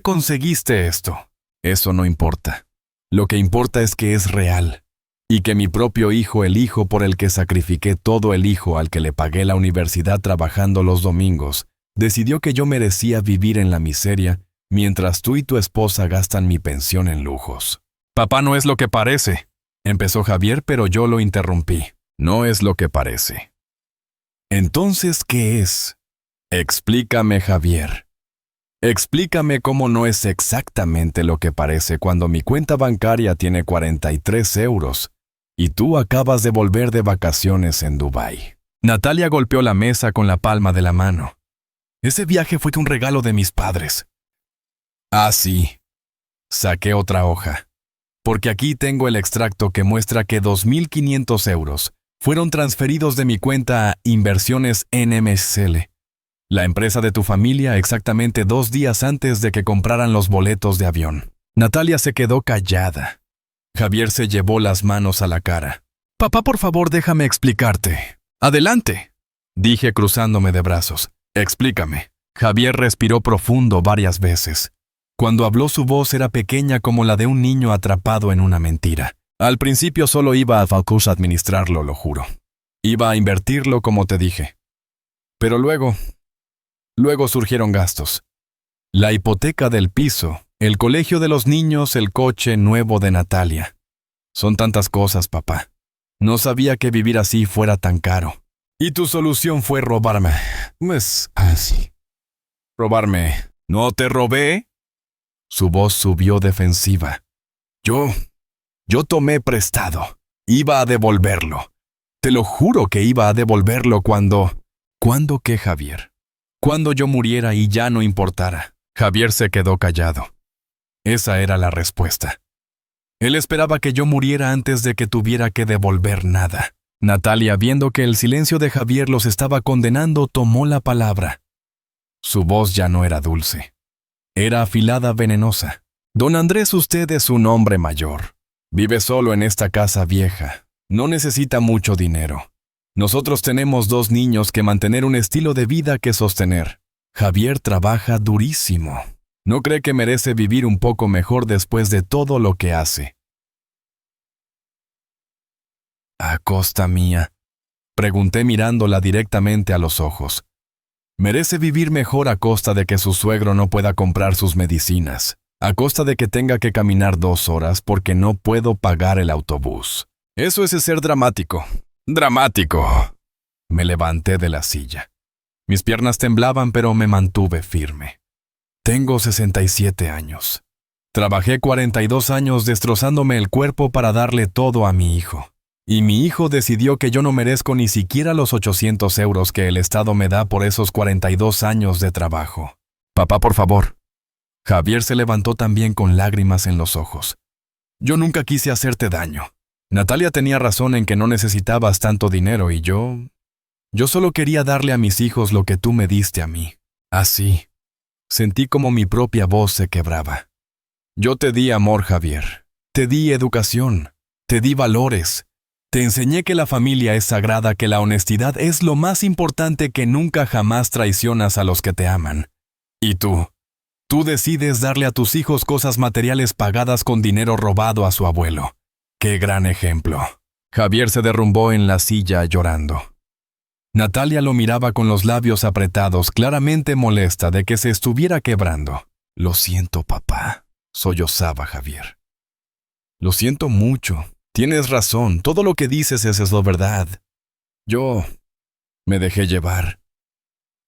conseguiste esto? Eso no importa. Lo que importa es que es real. y que mi propio hijo, el hijo por el que sacrifiqué todo, el hijo al que le pagué la universidad trabajando los domingos, decidió que yo merecía vivir en la miseria mientras tú y tu esposa gastan mi pensión en lujos. Papá, no es lo que parece, empezó Javier, pero yo lo interrumpí. No es lo que parece. Entonces, ¿qué es? Explícame, Javier. Explícame cómo no es exactamente lo que parece cuando mi cuenta bancaria tiene 43 euros y tú acabas de volver de vacaciones en Dubái. Natalia golpeó la mesa con la palma de la mano. Ese viaje fue un regalo de mis padres. Ah, sí. Saqué otra hoja. Porque aquí tengo el extracto que muestra que 2.500 euros fueron transferidos de mi cuenta a Inversiones NMSL, la empresa de tu familia, exactamente 2 días antes de que compraran los boletos de avión. Natalia se quedó callada. Javier se llevó las manos a la cara. Papá, por favor, déjame explicarte. Adelante, dije cruzándome de brazos. Explícame. Javier respiró profundo varias veces. Cuando habló su voz era pequeña como la de un niño atrapado en una mentira. Al principio solo iba a Falcus a administrarlo, lo juro. Iba a invertirlo como te dije. Pero luego surgieron gastos. La hipoteca del piso, el colegio de los niños, el coche nuevo de Natalia. Son tantas cosas, papá. No sabía que vivir así fuera tan caro. Y tu solución fue robarme. Pues así. ¿Robarme? ¿No te robé? Su voz subió defensiva. Yo tomé prestado. Iba a devolverlo. Te lo juro que iba a devolverlo cuando... ¿Cuándo qué, Javier? Cuando yo muriera y ya no importara. Javier se quedó callado. Esa era la respuesta. Él esperaba que yo muriera antes de que tuviera que devolver nada. Natalia, viendo que el silencio de Javier los estaba condenando, tomó la palabra. Su voz ya no era dulce. Era afilada, venenosa. Don Andrés, usted es un hombre mayor. Vive solo en esta casa vieja. No necesita mucho dinero. Nosotros tenemos 2 niños que mantener, un estilo de vida que sostener. Javier trabaja durísimo. ¿No cree que merece vivir un poco mejor después de todo lo que hace? ¿A costa mía? Pregunté mirándola directamente a los ojos. Merece vivir mejor a costa de que su suegro no pueda comprar sus medicinas, a costa de que tenga que caminar 2 horas porque no puedo pagar el autobús. Eso es ser dramático. ¡Dramático! Me levanté de la silla. Mis piernas temblaban, pero me mantuve firme. Tengo 67 años. Trabajé 42 años destrozándome el cuerpo para darle todo a mi hijo. Y mi hijo decidió que yo no merezco ni siquiera los 800 euros que el Estado me da por esos 42 años de trabajo. Papá, por favor. Javier se levantó también con lágrimas en los ojos. Yo nunca quise hacerte daño. Natalia tenía razón en que no necesitabas tanto dinero y yo solo quería darle a mis hijos lo que tú me diste a mí. Así. Sentí como mi propia voz se quebraba. Yo te di amor, Javier. Te di educación. Te di valores. Te enseñé que la familia es sagrada, que la honestidad es lo más importante, que nunca jamás traicionas a los que te aman. Y tú decides darle a tus hijos cosas materiales pagadas con dinero robado a su abuelo. ¡Qué gran ejemplo! Javier se derrumbó en la silla llorando. Natalia lo miraba con los labios apretados, claramente molesta de que se estuviera quebrando. Lo siento, papá, sollozaba Javier. Lo siento mucho. Tienes razón, todo lo que dices es lo verdad. Yo me dejé llevar.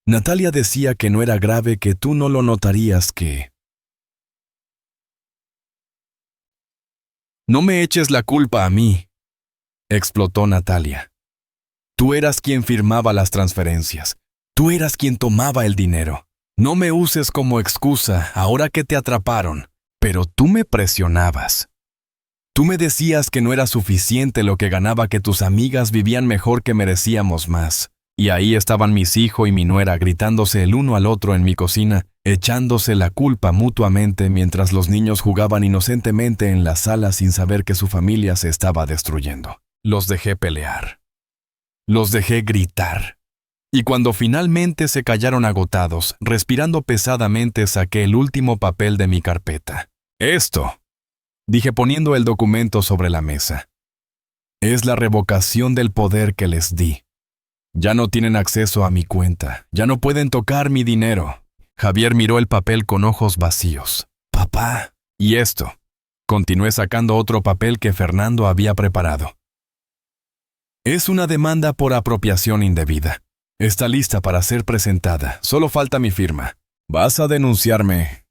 Natalia decía que no era grave, que tú no lo notarías, que... No me eches la culpa a mí, explotó Natalia. Tú eras quien firmaba las transferencias. Tú eras quien tomaba el dinero. No me uses como excusa ahora que te atraparon, pero tú me presionabas. Tú me decías que no era suficiente lo que ganaba, que tus amigas vivían mejor, que merecíamos más. Y ahí estaban mis hijos y mi nuera gritándose el uno al otro en mi cocina, echándose la culpa mutuamente mientras los niños jugaban inocentemente en la sala sin saber que su familia se estaba destruyendo. Los dejé pelear. Los dejé gritar. Y cuando finalmente se callaron agotados, respirando pesadamente, saqué el último papel de mi carpeta. Esto, dije poniendo el documento sobre la mesa. Es la revocación del poder que les di. Ya no tienen acceso a mi cuenta, ya no pueden tocar mi dinero. Javier miró el papel con ojos vacíos. Papá. ¿Y esto? Continué sacando otro papel que Fernando había preparado. Es una demanda por apropiación indebida. Está lista para ser presentada, solo falta mi firma. ¿Vas a denunciarme?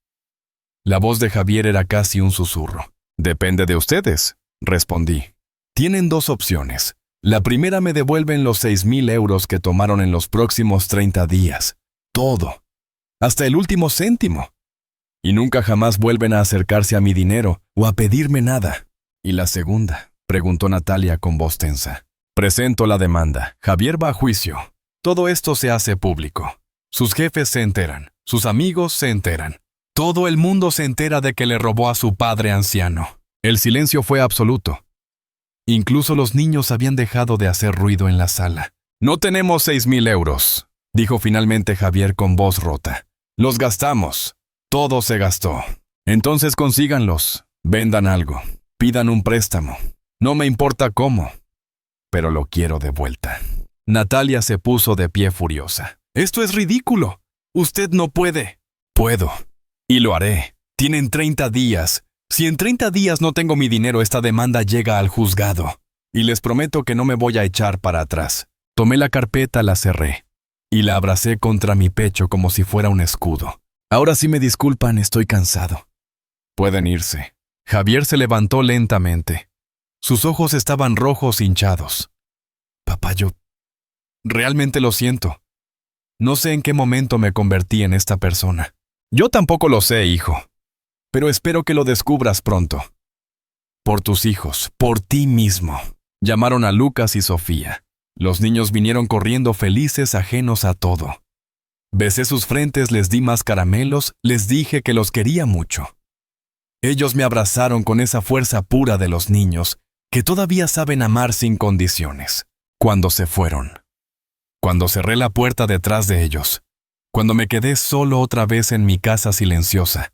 La voz de Javier era casi un susurro. Depende de ustedes, respondí. Tienen dos opciones. La primera, me devuelven los 6,000 euros que tomaron en los próximos 30 días. Todo. Hasta el último céntimo. Y nunca jamás vuelven a acercarse a mi dinero o a pedirme nada. ¿Y la segunda?, preguntó Natalia con voz tensa. Presento la demanda. Javier va a juicio. Todo esto se hace público. Sus jefes se enteran. Sus amigos se enteran. Todo el mundo se entera de que le robó a su padre anciano. El silencio fue absoluto. Incluso los niños habían dejado de hacer ruido en la sala. No tenemos 6,000 euros, dijo finalmente Javier con voz rota. Los gastamos. Todo se gastó. Entonces consíganlos. Vendan algo. Pidan un préstamo. No me importa cómo, pero lo quiero de vuelta. Natalia se puso de pie furiosa. Esto es ridículo. Usted no puede. Puedo. Y lo haré. Tienen 30 días. Si en 30 días no tengo mi dinero, esta demanda llega al juzgado. Y les prometo que no me voy a echar para atrás. Tomé la carpeta, la cerré. Y la abracé contra mi pecho como si fuera un escudo. Ahora sí me disculpan, estoy cansado. Pueden irse. Javier se levantó lentamente. Sus ojos estaban rojos, hinchados. Papá, yo realmente lo siento. No sé en qué momento me convertí en esta persona. Yo tampoco lo sé, hijo. Pero espero que lo descubras pronto. Por tus hijos, por ti mismo. Llamaron a Lucas y Sofía. Los niños vinieron corriendo felices, ajenos a todo. Besé sus frentes, les di más caramelos, les dije que los quería mucho. Ellos me abrazaron con esa fuerza pura de los niños, que todavía saben amar sin condiciones. Cuando se fueron. Cuando cerré la puerta detrás de ellos. Cuando me quedé solo otra vez en mi casa silenciosa.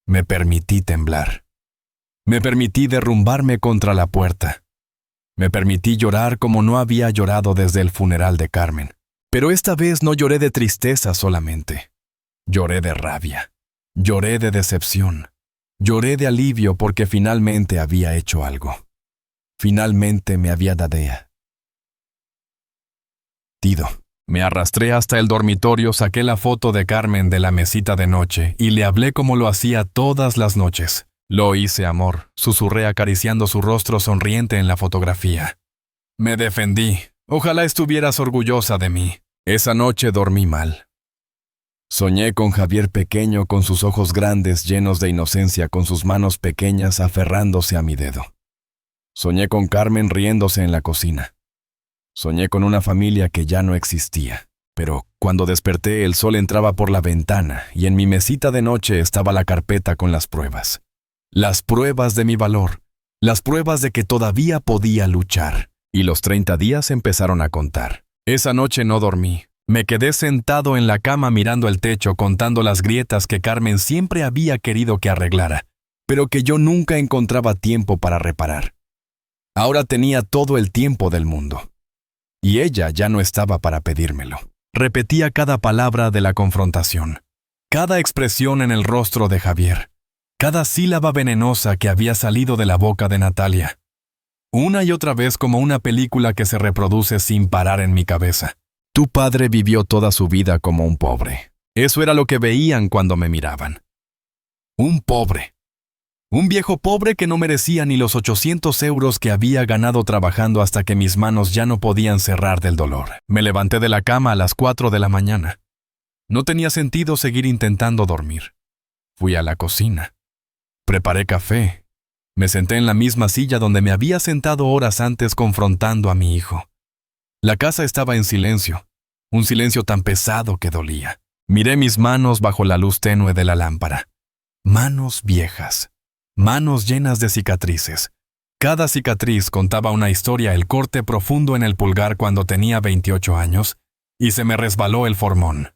Me permití temblar. Me permití derrumbarme contra la puerta. Me permití llorar como no había llorado desde el funeral de Carmen. Pero esta vez no lloré de tristeza solamente. Lloré de rabia. Lloré de decepción. Lloré de alivio porque finalmente había hecho algo. Finalmente me había dado. Me arrastré hasta el dormitorio, saqué la foto de Carmen de la mesita de noche y le hablé como lo hacía todas las noches. Lo hice, amor, susurré acariciando su rostro sonriente en la fotografía. Me defendí. Ojalá estuvieras orgullosa de mí. Esa noche dormí mal. Soñé con Javier pequeño, con sus ojos grandes llenos de inocencia, con sus manos pequeñas aferrándose a mi dedo. Soñé con Carmen riéndose en la cocina. Soñé con una familia que ya no existía. Pero cuando desperté, el sol entraba por la ventana y en mi mesita de noche estaba la carpeta con las pruebas. Las pruebas de mi valor. Las pruebas de que todavía podía luchar. Y los 30 días empezaron a contar. Esa noche no dormí. Me quedé sentado en la cama mirando el techo, contando las grietas que Carmen siempre había querido que arreglara, pero que yo nunca encontraba tiempo para reparar. Ahora tenía todo el tiempo del mundo. Y ella ya no estaba para pedírmelo. Repetía cada palabra de la confrontación, cada expresión en el rostro de Javier, cada sílaba venenosa que había salido de la boca de Natalia. Una y otra vez como una película que se reproduce sin parar en mi cabeza. Tu padre vivió toda su vida como un pobre. Eso era lo que veían cuando me miraban. Un pobre. Un viejo pobre que no merecía ni los 800 euros que había ganado trabajando hasta que mis manos ya no podían cerrar del dolor. Me levanté de la cama a las 4 de la mañana. No tenía sentido seguir intentando dormir. Fui a la cocina. Preparé café. Me senté en la misma silla donde me había sentado horas antes confrontando a mi hijo. La casa estaba en silencio, un silencio tan pesado que dolía. Miré mis manos bajo la luz tenue de la lámpara. Manos viejas, manos llenas de cicatrices. Cada cicatriz contaba una historia, el corte profundo en el pulgar cuando tenía 28 años, y se me resbaló el formón.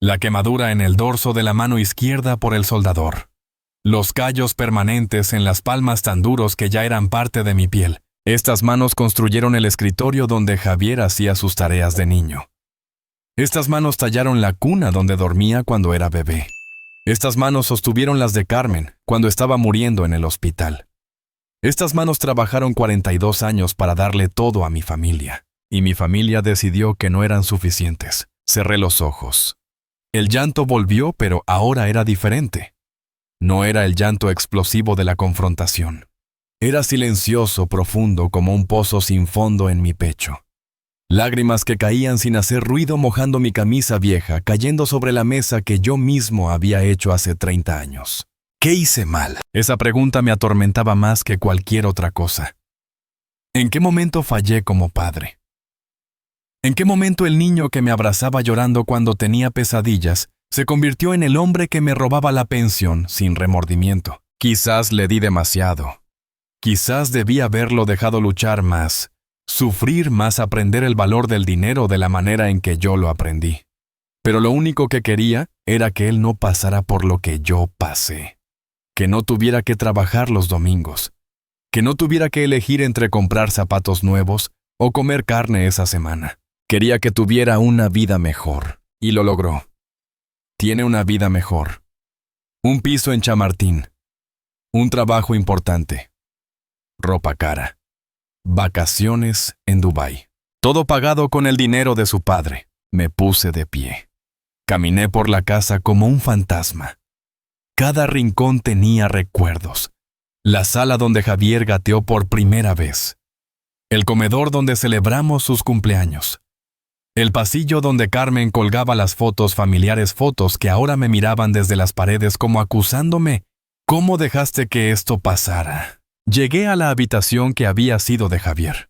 La quemadura en el dorso de la mano izquierda por el soldador. Los callos permanentes en las palmas tan duros que ya eran parte de mi piel. Estas manos construyeron el escritorio donde Javier hacía sus tareas de niño. Estas manos tallaron la cuna donde dormía cuando era bebé. Estas manos sostuvieron las de Carmen cuando estaba muriendo en el hospital. Estas manos trabajaron 42 años para darle todo a mi familia, y mi familia decidió que no eran suficientes. Cerré los ojos. El llanto volvió, pero ahora era diferente. No era el llanto explosivo de la confrontación. Era silencioso, profundo, como un pozo sin fondo en mi pecho. Lágrimas que caían sin hacer ruido mojando mi camisa vieja, cayendo sobre la mesa que yo mismo había hecho hace 30 años. ¿Qué hice mal? Esa pregunta me atormentaba más que cualquier otra cosa. ¿En qué momento fallé como padre? ¿En qué momento el niño que me abrazaba llorando cuando tenía pesadillas se convirtió en el hombre que me robaba la pensión sin remordimiento? Quizás le di demasiado. Quizás debí haberlo dejado luchar más, sufrir más, aprender el valor del dinero de la manera en que yo lo aprendí. Pero lo único que quería era que él no pasara por lo que yo pasé. Que no tuviera que trabajar los domingos. Que no tuviera que elegir entre comprar zapatos nuevos o comer carne esa semana. Quería que tuviera una vida mejor, y lo logró. Tiene una vida mejor. Un piso en Chamartín. Un trabajo importante. Ropa cara. Vacaciones en Dubái. Todo pagado con el dinero de su padre. Me puse de pie. Caminé por la casa como un fantasma. Cada rincón tenía recuerdos. La sala donde Javier gateó por primera vez. El comedor donde celebramos sus cumpleaños. El pasillo donde Carmen colgaba las fotos familiares, fotos que ahora me miraban desde las paredes como acusándome. ¿Cómo dejaste que esto pasara? Llegué a la habitación que había sido de Javier.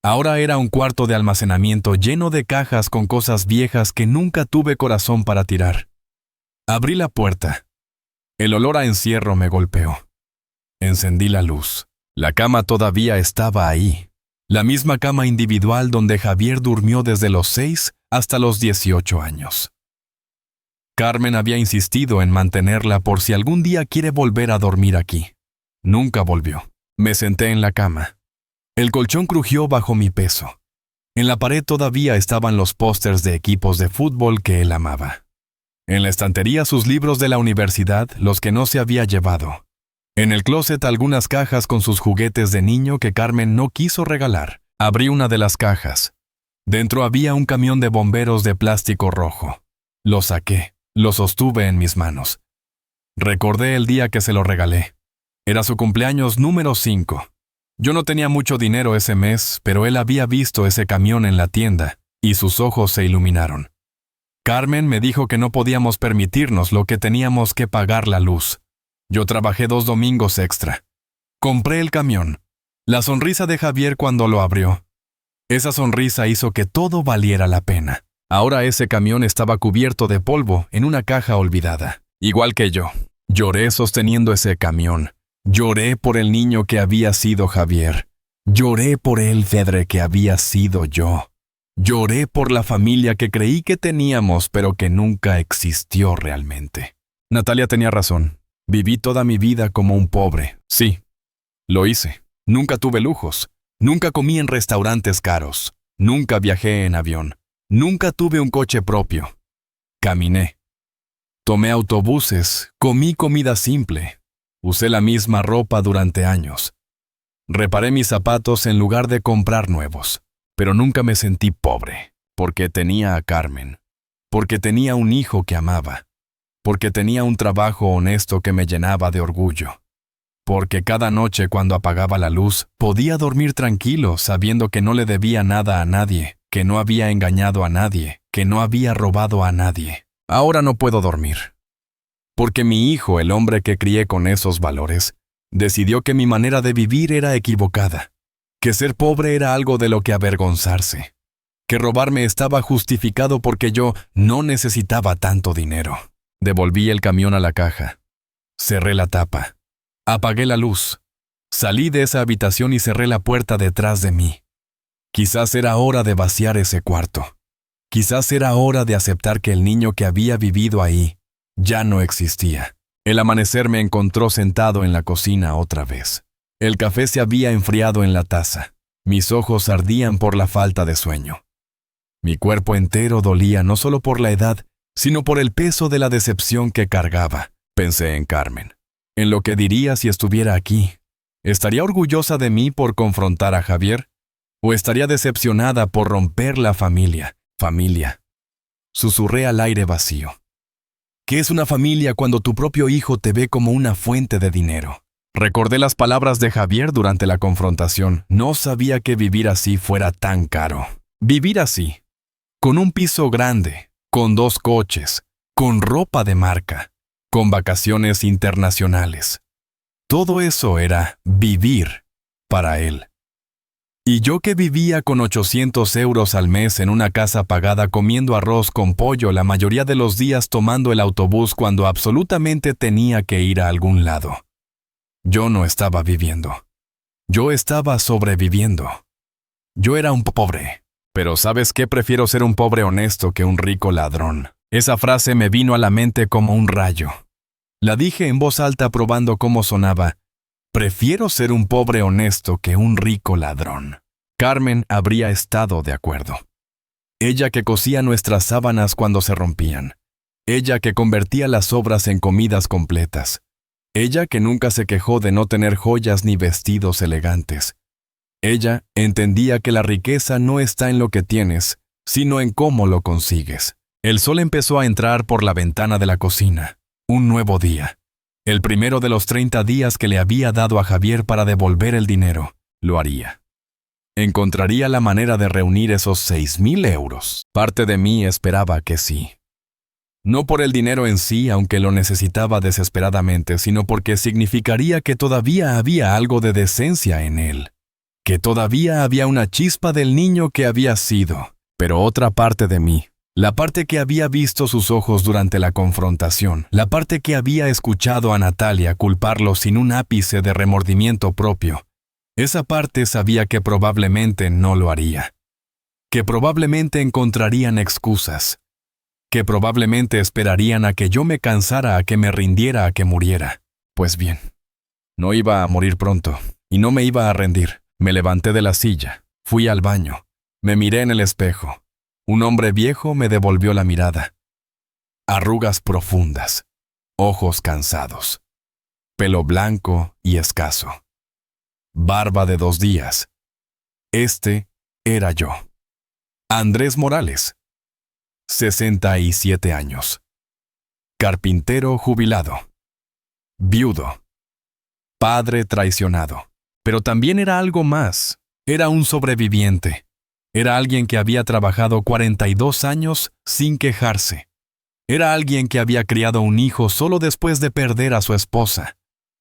Ahora era un cuarto de almacenamiento lleno de cajas con cosas viejas que nunca tuve corazón para tirar. Abrí la puerta. El olor a encierro me golpeó. Encendí la luz. La cama todavía estaba ahí. La misma cama individual donde Javier durmió desde los 6 hasta los 18 años. Carmen había insistido en mantenerla por si algún día quiere volver a dormir aquí. Nunca volvió. Me senté en la cama. El colchón crujió bajo mi peso. En la pared todavía estaban los pósters de equipos de fútbol que él amaba. En la estantería sus libros de la universidad, los que no se había llevado. En el closet algunas cajas con sus juguetes de niño que Carmen no quiso regalar. Abrí una de las cajas. Dentro había un camión de bomberos de plástico rojo. Lo saqué, lo sostuve en mis manos. Recordé el día que se lo regalé. Era su cumpleaños número 5. Yo no tenía mucho dinero ese mes, pero él había visto ese camión en la tienda, y sus ojos se iluminaron. Carmen me dijo que no podíamos permitirnos lo que teníamos que pagar la luz. Yo trabajé 2 domingos extra. Compré el camión. La sonrisa de Javier cuando lo abrió. Esa sonrisa hizo que todo valiera la pena. Ahora ese camión estaba cubierto de polvo en una caja olvidada. Igual que yo. Lloré sosteniendo ese camión. Lloré por el niño que había sido Javier. Lloré por el Fedre que había sido yo. Lloré por la familia que creí que teníamos, pero que nunca existió realmente. Natalia tenía razón. Viví toda mi vida como un pobre. Sí, lo hice. Nunca tuve lujos. Nunca comí en restaurantes caros. Nunca viajé en avión. Nunca tuve un coche propio. Caminé. Tomé autobuses. Comí comida simple. Usé la misma ropa durante años. Reparé mis zapatos en lugar de comprar nuevos. Pero nunca me sentí pobre. Porque tenía a Carmen. Porque tenía un hijo que amaba. Porque tenía un trabajo honesto que me llenaba de orgullo. Porque cada noche cuando apagaba la luz, podía dormir tranquilo sabiendo que no le debía nada a nadie, que no había engañado a nadie, que no había robado a nadie. Ahora no puedo dormir. Porque mi hijo, el hombre que crié con esos valores, decidió que mi manera de vivir era equivocada, que ser pobre era algo de lo que avergonzarse, que robarme estaba justificado porque yo no necesitaba tanto dinero. Devolví el camión a la caja. Cerré la tapa. Apagué la luz. Salí de esa habitación y cerré la puerta detrás de mí. Quizás era hora de vaciar ese cuarto. Quizás era hora de aceptar que el niño que había vivido ahí ya no existía. El amanecer me encontró sentado en la cocina otra vez. El café se había enfriado en la taza. Mis ojos ardían por la falta de sueño. Mi cuerpo entero dolía no solo por la edad, sino por el peso de la decepción que cargaba. Pensé en Carmen, en lo que diría si estuviera aquí. ¿Estaría orgullosa de mí por confrontar a Javier? ¿O estaría decepcionada por romper la familia? Familia. Susurré al aire vacío. ¿Qué es una familia cuando tu propio hijo te ve como una fuente de dinero? Recordé las palabras de Javier durante la confrontación. No sabía que vivir así fuera tan caro. Vivir así, con un piso grande, con 2 coches, con ropa de marca, con vacaciones internacionales. Todo eso era vivir para él. Y yo que vivía con 800 euros al mes en una casa pagada comiendo arroz con pollo la mayoría de los días tomando el autobús cuando absolutamente tenía que ir a algún lado. Yo no estaba viviendo. Yo estaba sobreviviendo. Yo era un pobre. Pero ¿sabes qué? Prefiero ser un pobre honesto que un rico ladrón. Esa frase me vino a la mente como un rayo. La dije en voz alta probando cómo sonaba. Prefiero ser un pobre honesto que un rico ladrón. Carmen habría estado de acuerdo. Ella que cosía nuestras sábanas cuando se rompían. Ella que convertía las sobras en comidas completas. Ella que nunca se quejó de no tener joyas ni vestidos elegantes. Ella entendía que la riqueza no está en lo que tienes, sino en cómo lo consigues. El sol empezó a entrar por la ventana de la cocina. Un nuevo día. El primero de los 30 días que le había dado a Javier para devolver el dinero. Lo haría. Encontraría la manera de reunir esos 6,000 euros. Parte de mí esperaba que sí. No por el dinero en sí, aunque lo necesitaba desesperadamente, sino porque significaría que todavía había algo de decencia en él. Que todavía había una chispa del niño que había sido. Pero otra parte de mí, la parte que había visto sus ojos durante la confrontación, la parte que había escuchado a Natalia culparlo sin un ápice de remordimiento propio, esa parte sabía que probablemente no lo haría. Que probablemente encontrarían excusas. Que probablemente esperarían a que yo me cansara, a que me rindiera, a que muriera. Pues bien, no iba a morir pronto, y no me iba a rendir. Me levanté de la silla, fui al baño, me miré en el espejo. Un hombre viejo me devolvió la mirada. Arrugas profundas, ojos cansados, pelo blanco y escaso, barba de 2 días. Este era yo. Andrés Morales, 67 años. Carpintero jubilado. Viudo. Padre traicionado. Pero también era algo más. Era un sobreviviente. Era alguien que había trabajado 42 años sin quejarse. Era alguien que había criado un hijo solo después de perder a su esposa.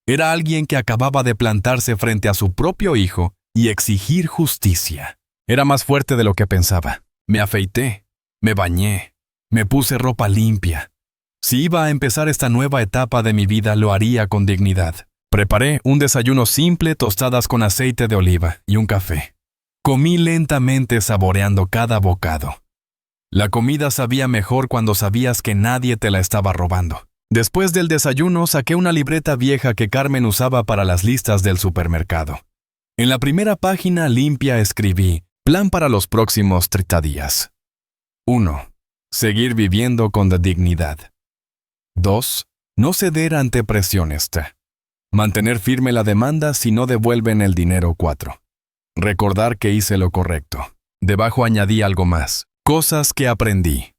Era alguien que acababa de plantarse frente a su propio hijo y exigir justicia. Era más fuerte de lo que pensaba. Me afeité, me bañé, me puse ropa limpia. Si iba a empezar esta nueva etapa de mi vida, lo haría con dignidad. Preparé un desayuno simple, tostadas con aceite de oliva y un café. Comí lentamente saboreando cada bocado. La comida sabía mejor cuando sabías que nadie te la estaba robando. Después del desayuno saqué una libreta vieja que Carmen usaba para las listas del supermercado. En la primera página limpia escribí, plan para los próximos 30 días. 1. Seguir viviendo con dignidad. 2. No ceder ante presiones. Mantener firme la demanda si no devuelven el dinero. 4. Recordar que hice lo correcto. Debajo añadí algo más. Cosas que aprendí.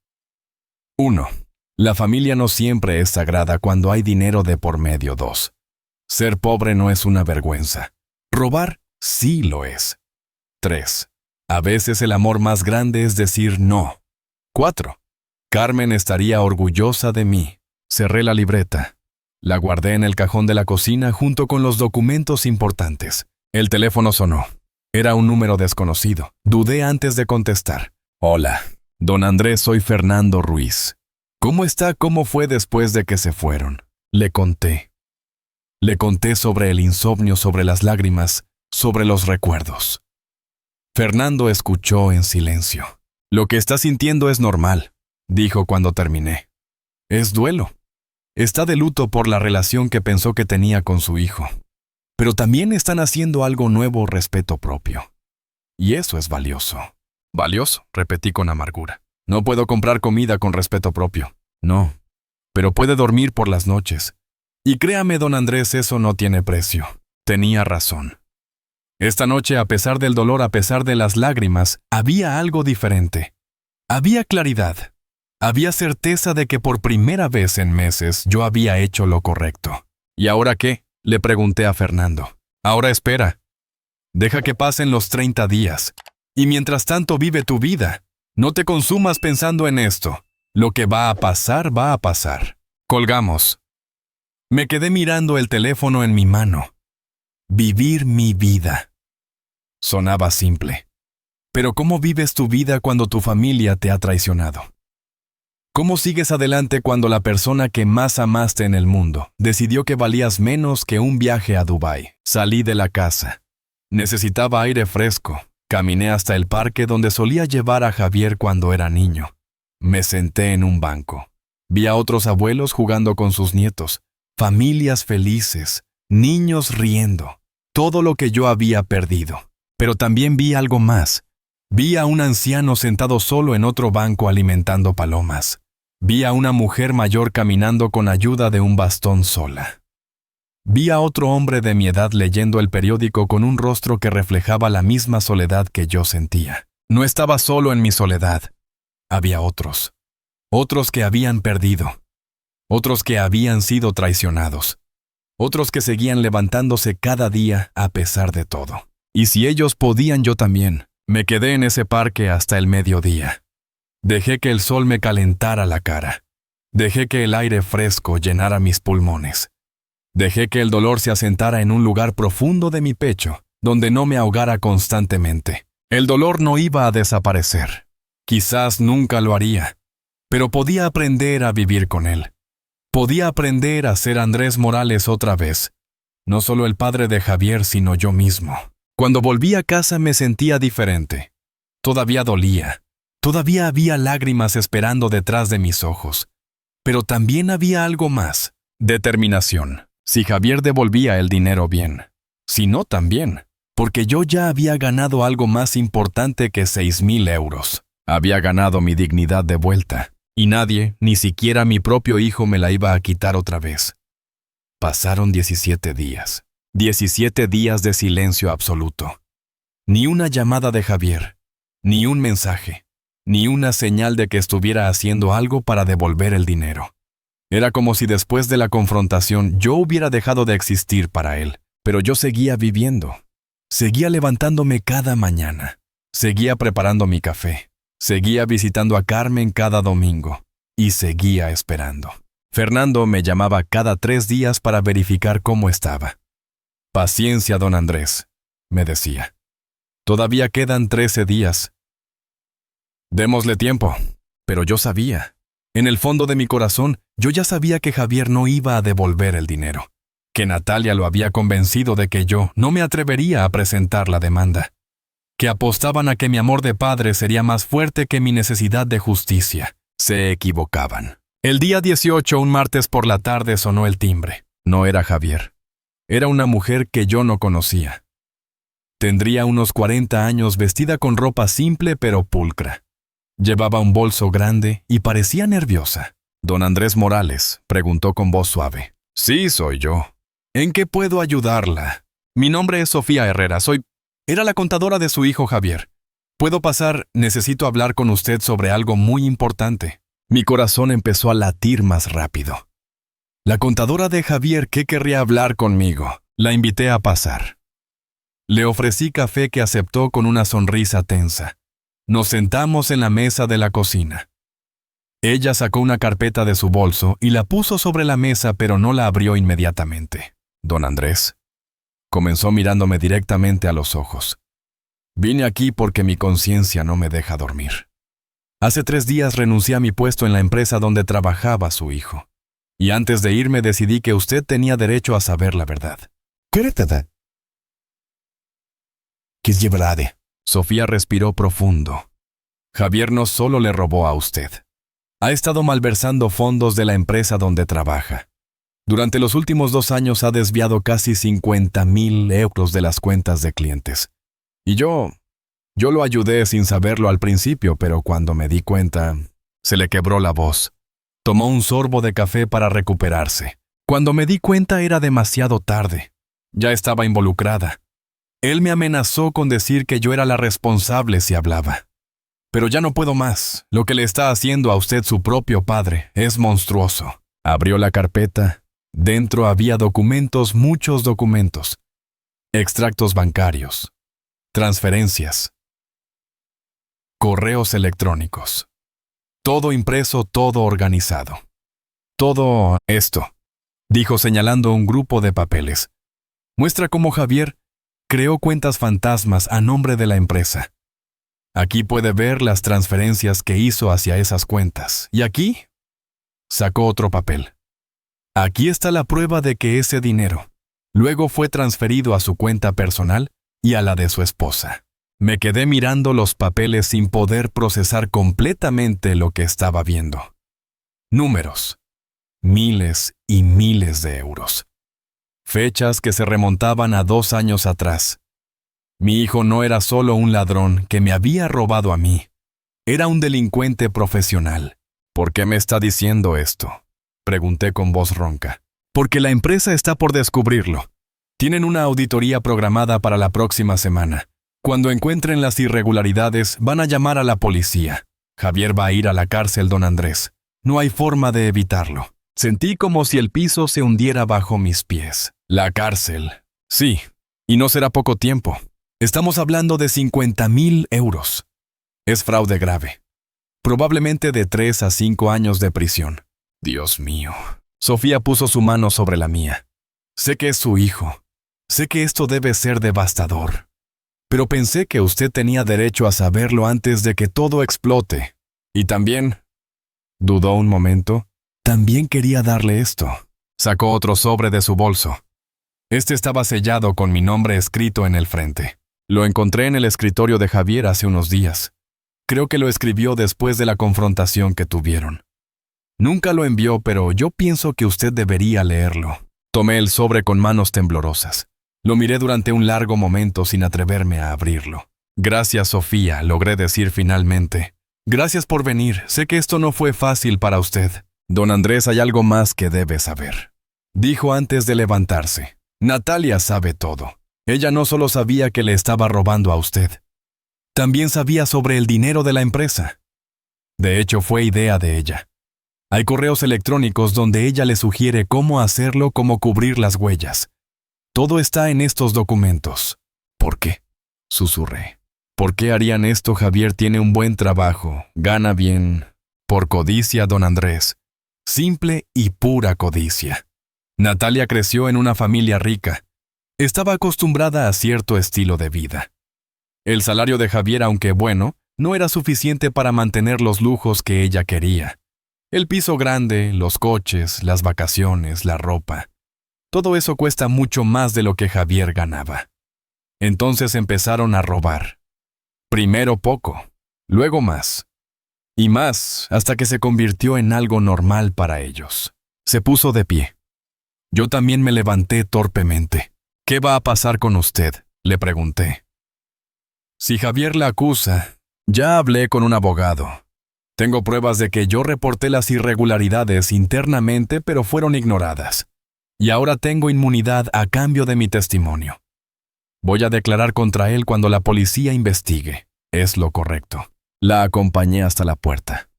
1. La familia no siempre es sagrada cuando hay dinero de por medio. 2. Ser pobre no es una vergüenza. Robar sí lo es. 3. A veces el amor más grande es decir no. 4. Carmen estaría orgullosa de mí. Cerré la libreta. La guardé en el cajón de la cocina junto con los documentos importantes. El teléfono sonó. Era un número desconocido. Dudé antes de contestar. Hola, don Andrés, soy Fernando Ruiz. ¿Cómo está? ¿Cómo fue después de que se fueron? Le conté. Le conté sobre el insomnio, sobre las lágrimas, sobre los recuerdos. Fernando escuchó en silencio. Lo que está sintiendo es normal, dijo cuando terminé. Es duelo. Está de luto por la relación que pensó que tenía con su hijo. pero también están haciendo algo nuevo, respeto propio. Y eso es valioso. Valioso, repetí con amargura. No puedo comprar comida con respeto propio. No, pero puede dormir por las noches. Y créame, don Andrés, eso no tiene precio. Tenía razón. Esta noche, a pesar del dolor, a pesar de las lágrimas, había algo diferente. Había claridad. Había certeza de que por primera vez en meses yo había hecho lo correcto. ¿Y ahora qué?, le pregunté a Fernando. Ahora espera. Deja que pasen los 30 días. Y mientras tanto vive tu vida. No te consumas pensando en esto. Lo que va a pasar, va a pasar. Colgamos. Me quedé mirando el teléfono en mi mano. Vivir mi vida. Sonaba simple. Pero ¿cómo vives tu vida cuando tu familia te ha traicionado? ¿Cómo sigues adelante cuando la persona que más amaste en el mundo decidió que valías menos que un viaje a Dubái? Salí de la casa. Necesitaba aire fresco. Caminé hasta el parque donde solía llevar a Javier cuando era niño. Me senté en un banco. Vi a otros abuelos jugando con sus nietos, familias felices, niños riendo, todo lo que yo había perdido. Pero también vi algo más. Vi a un anciano sentado solo en otro banco alimentando palomas. Vi a una mujer mayor caminando con ayuda de un bastón sola. Vi a otro hombre de mi edad leyendo el periódico con un rostro que reflejaba la misma soledad que yo sentía. No estaba solo en mi soledad. Había otros. Otros que habían perdido. Otros que habían sido traicionados. Otros que seguían levantándose cada día a pesar de todo. Y si ellos podían, yo también. Me quedé en ese parque hasta el mediodía. Dejé que el sol me calentara la cara. Dejé que el aire fresco llenara mis pulmones. Dejé que el dolor se asentara en un lugar profundo de mi pecho, donde no me ahogara constantemente. El dolor no iba a desaparecer. Quizás nunca lo haría, pero podía aprender a vivir con él. Podía aprender a ser Andrés Morales otra vez. No solo el padre de Javier, sino yo mismo. Cuando volví a casa me sentía diferente. Todavía dolía. Todavía había lágrimas esperando detrás de mis ojos. Pero también había algo más. Determinación. Si Javier devolvía el dinero, bien. Si no, también. Porque yo ya había ganado algo más importante que 6,000 euros. Había ganado mi dignidad de vuelta. Y nadie, ni siquiera mi propio hijo, me la iba a quitar otra vez. Pasaron 17 días. 17 días de silencio absoluto. Ni una llamada de Javier. Ni un mensaje. Ni una señal de que estuviera haciendo algo para devolver el dinero. Era como si después de la confrontación yo hubiera dejado de existir para él, pero yo seguía viviendo. Seguía levantándome cada mañana. Seguía preparando mi café. Seguía visitando a Carmen cada domingo. Y seguía esperando. Fernando me llamaba cada 3 días para verificar cómo estaba. Paciencia, don Andrés, me decía. Todavía quedan 13 días. Démosle tiempo. Pero yo sabía. En el fondo de mi corazón, yo ya sabía que Javier no iba a devolver el dinero. Que Natalia lo había convencido de que yo no me atrevería a presentar la demanda. Que apostaban a que mi amor de padre sería más fuerte que mi necesidad de justicia. Se equivocaban. El día 18, un martes por la tarde, sonó el timbre. No era Javier. Era una mujer que yo no conocía. Tendría unos 40 años, vestida con ropa simple pero pulcra. Llevaba un bolso grande y parecía nerviosa. «¿Don Andrés Morales?», preguntó con voz suave. «Sí, soy yo». «¿En qué puedo ayudarla?» «Mi nombre es Sofía Herrera, Era la contadora de su hijo Javier. ¿Puedo pasar? Necesito hablar con usted sobre algo muy importante». Mi corazón empezó a latir más rápido. La contadora de Javier, ¿qué querría hablar conmigo? La invité a pasar. Le ofrecí café que aceptó con una sonrisa tensa. Nos sentamos en la mesa de la cocina. Ella sacó una carpeta de su bolso y la puso sobre la mesa, pero no la abrió inmediatamente. «Don Andrés», comenzó mirándome directamente a los ojos. «Vine aquí porque mi conciencia no me deja dormir. Hace 3 días renuncié a mi puesto en la empresa donde trabajaba su hijo. Y antes de irme decidí que usted tenía derecho a saber la verdad». «¿Qué es verdad?» Sofía respiró profundo. «Javier no solo le robó a usted. Ha estado malversando fondos de la empresa donde trabaja. Durante los últimos 2 años ha desviado casi 50,000 euros de las cuentas de clientes. Y yo lo ayudé sin saberlo al principio, pero cuando me di cuenta, se le quebró la voz. Tomó un sorbo de café para recuperarse. Cuando me di cuenta era demasiado tarde. Ya estaba involucrada. Él me amenazó con decir que yo era la responsable si hablaba. Pero ya no puedo más. Lo que le está haciendo a usted su propio padre es monstruoso. Abrió la carpeta. Dentro había documentos, muchos documentos. Extractos bancarios. Transferencias. Correos electrónicos. Todo impreso, todo organizado. Todo esto, dijo señalando un grupo de papeles, muestra cómo Javier creó cuentas fantasmas a nombre de la empresa. Aquí puede ver las transferencias que hizo hacia esas cuentas. Y aquí, sacó otro papel. Aquí está la prueba de que ese dinero luego fue transferido a su cuenta personal y a la de su esposa. Me quedé mirando los papeles sin poder procesar completamente lo que estaba viendo. Números. Miles y miles de euros. Fechas que se remontaban a 2 años atrás. Mi hijo no era solo un ladrón que me había robado a mí. Era un delincuente profesional. ¿Por qué me está diciendo esto?, pregunté con voz ronca. Porque la empresa está por descubrirlo. Tienen una auditoría programada para la próxima semana. Cuando encuentren las irregularidades, van a llamar a la policía. Javier va a ir a la cárcel, don Andrés. No hay forma de evitarlo. Sentí como si el piso se hundiera bajo mis pies. La cárcel. Sí, y no será poco tiempo. Estamos hablando de 50,000 euros. Es fraude grave. Probablemente de 3 a 5 años de prisión. Dios mío. Sofía puso su mano sobre la mía. Sé que es su hijo. Sé que esto debe ser devastador. Pero pensé que usted tenía derecho a saberlo antes de que todo explote. Y también, dudó un momento, también quería darle esto. Sacó otro sobre de su bolso. Este estaba sellado con mi nombre escrito en el frente. Lo encontré en el escritorio de Javier hace unos días. Creo que lo escribió después de la confrontación que tuvieron. Nunca lo envió, pero yo pienso que usted debería leerlo. Tomé el sobre con manos temblorosas. Lo miré durante un largo momento sin atreverme a abrirlo. Gracias, Sofía, logré decir finalmente. Gracias por venir. Sé que esto no fue fácil para usted. Don Andrés, hay algo más que debe saber. Dijo antes de levantarse. Natalia sabe todo. Ella no solo sabía que le estaba robando a usted. También sabía sobre el dinero de la empresa. De hecho, fue idea de ella. Hay correos electrónicos donde ella le sugiere cómo hacerlo, cómo cubrir las huellas. Todo está en estos documentos. ¿Por qué?, susurré. ¿Por qué harían esto? Javier tiene un buen trabajo, gana bien. Por codicia, don Andrés. Simple y pura codicia. Natalia creció en una familia rica. Estaba acostumbrada a cierto estilo de vida. El salario de Javier, aunque bueno, no era suficiente para mantener los lujos que ella quería. El piso grande, los coches, las vacaciones, la ropa. Todo eso cuesta mucho más de lo que Javier ganaba. Entonces empezaron a robar. Primero poco, luego más. Y más, hasta que se convirtió en algo normal para ellos. Se puso de pie. Yo también me levanté torpemente. ¿Qué va a pasar con usted?, le pregunté. Si Javier la acusa, ya hablé con un abogado. Tengo pruebas de que yo reporté las irregularidades internamente, pero fueron ignoradas. Y ahora tengo inmunidad a cambio de mi testimonio. Voy a declarar contra él cuando la policía investigue. Es lo correcto. La acompañé hasta la puerta.